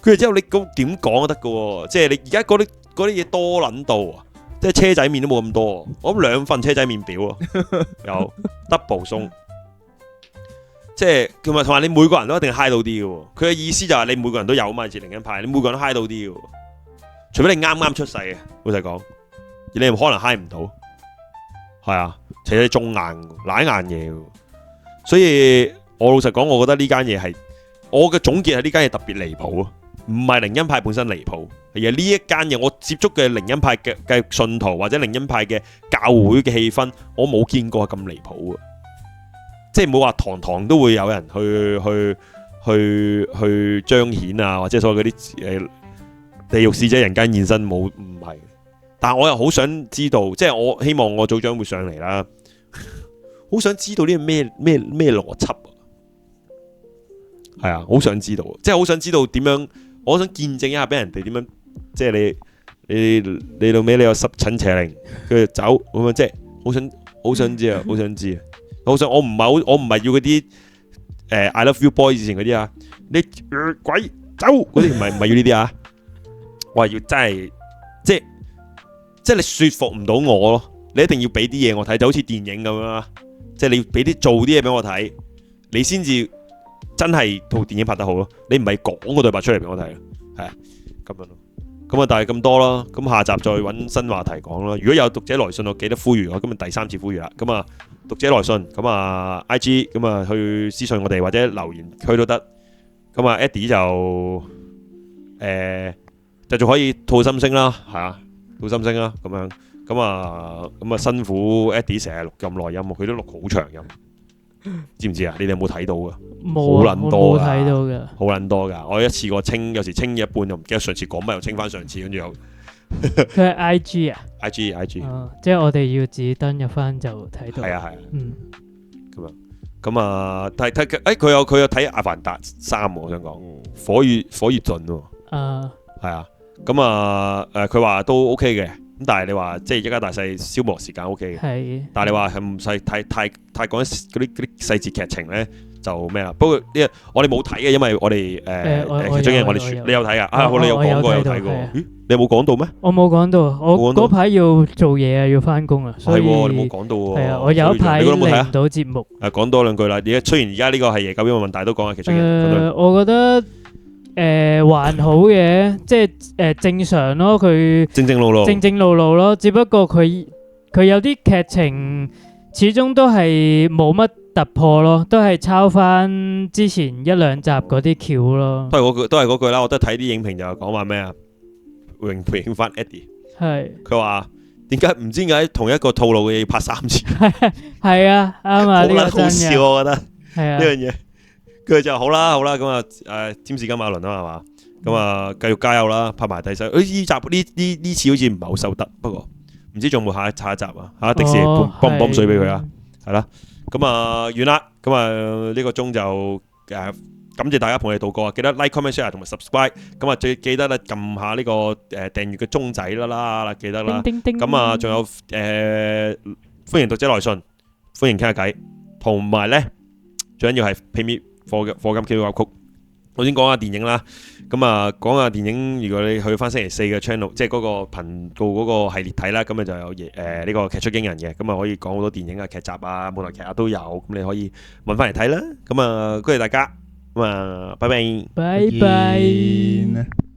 S5: 跟住之後你咁點講都得㗎喎，即係你而家嗰啲嘢多撚到啊！即係車仔麵都冇咁多，我諗2份車仔麵表啊，有 double 送，即係同埋你每個人都一定 high 到啲嘅喎。佢嘅意思就係你每個人都有嘛，似靈恩派，你每個人都 high 到啲嘅喎，除非你啱出世嘅，老實講，你唔可能 high 唔到，係啊，除非你中硬舐硬嘢嘅。所以我老實講，我覺得呢間嘢係我嘅總結係呢間嘢特別離譜啊！唔係靈恩派本身離譜，而係呢一間嘢我接觸嘅靈恩派嘅信徒或者靈恩派嘅教會嘅氣氛，我冇見過咁離譜啊！即係冇話堂都會有人去彰顯啊，或者所謂嗰啲地獄使者人間現身，冇唔係。但係我又好想知道，即係我希望我組長會上嚟啦。
S4: 好想知道呢個咩邏輯啊！係啊，好想知道，即係好想知道點樣，我想見證一下俾人哋點樣，即係你到尾你有濕疹邪靈，佢就走咁樣，即係好想知啊，好想知啊，我唔係要嗰啲I love you boy 以前嗰啲啊，你鬼走嗰啲唔係要呢啲啊，我係要真係即係你說服唔到我咯，你一定要俾啲嘢我睇，就好似電影咁樣啦，即係你要俾啲做啲嘢俾我睇，你先至真係套電影拍得好咯，你唔係講個對白出嚟俾我睇，係啊咁樣咯。咁啊，但係咁多啦，咁下集再揾新話題講啦。如果有讀者來信，我記得呼籲我，今日第3次呼籲啦。咁啊，讀者來信，咁啊 IG，咁啊去私信我哋或者留言區都得。咁啊 Eddie 就仲可以吐心聲啦，係啊，吐心聲啦，咁樣。咁啊辛苦 Eddie 成日錄咁耐音，佢都錄好長音。知唔知啊？你哋有冇睇到噶？
S3: 冇啊，
S4: 好撚多㗎，
S3: 冇睇到㗎。
S4: 好撚多㗎。我一次過清，有時清一半又唔記得上次講乜，又清翻上次，跟住又
S3: 佢係 IG 啊？
S4: IG，
S3: 即係我哋要自己登入翻就睇到。
S4: 係啊，
S3: 嗯，
S4: 咁啊睇佢有睇《阿凡達3》我想講火與盾喎。係啊，咁啊佢話都 OK 嘅。咁但係你話即係一家大細消磨時間 OK 嘅，
S3: 係。
S4: 但係你話係唔使太講嗰啲細節劇情咧就咩啦？不過呢我哋冇睇嘅，因為我哋其中嘅我哋你有睇啊？你有講過有睇過？咦，你有冇講到咩？
S3: 我冇講到，我嗰排要做嘢啊，要翻工啊，所以
S4: 你冇講到喎。
S3: 係啊，我有一排嚟唔到節目。
S4: 講多兩句啦。雖然而家呢個係夜9點問，但係都講下其中嘅。
S3: 我覺得。還好嘅，即係正常咯，佢正路咯，只不過佢有啲劇情始終都係冇乜突破咯，都係抄翻之前1-2集嗰啲橋咯。
S4: 都係嗰句啦，我都睇啲影評就係講話咩啊，榮翻 Eddie， 係佢話點解唔知點解同一個套路嘅嘢要拍3次？
S3: 係啊，啱啊，呢個真嘅，好笑
S4: 我覺得
S3: 係啊
S4: 呢樣嘢。佢就好啦，咁啊，占士金馬倫啊嘛，咁啊繼續加油啦，拍埋第4。呢集呢次好似唔係好收得，不過唔知仲有冇下一集啊？嚇迪士尼幫唔幫水俾佢啊？係啦，咁啊完啦，咁啊呢個鐘就感謝大家陪我哋度過啊！記得 like、comment、share 同埋 subscribe， 咁啊最記得咧撳下呢個訂閱嘅鐘仔啦，記得啦。咁啊仲有歡迎讀者來信，歡迎傾下偈，同埋咧最緊要係 pay me。課金 QR Code，我先講下電影啦。咁啊，講下電影。如果你去翻星期4嘅 channel，即係嗰個頻道嗰個系列睇啦，咁啊就有呢個劇出驚人嘅，咁啊可以講好多電影啊、劇集啊、舞台劇啊都有，咁你可以揾翻嚟睇啦。咁啊，多謝大家。咁啊，拜拜。
S3: 拜拜。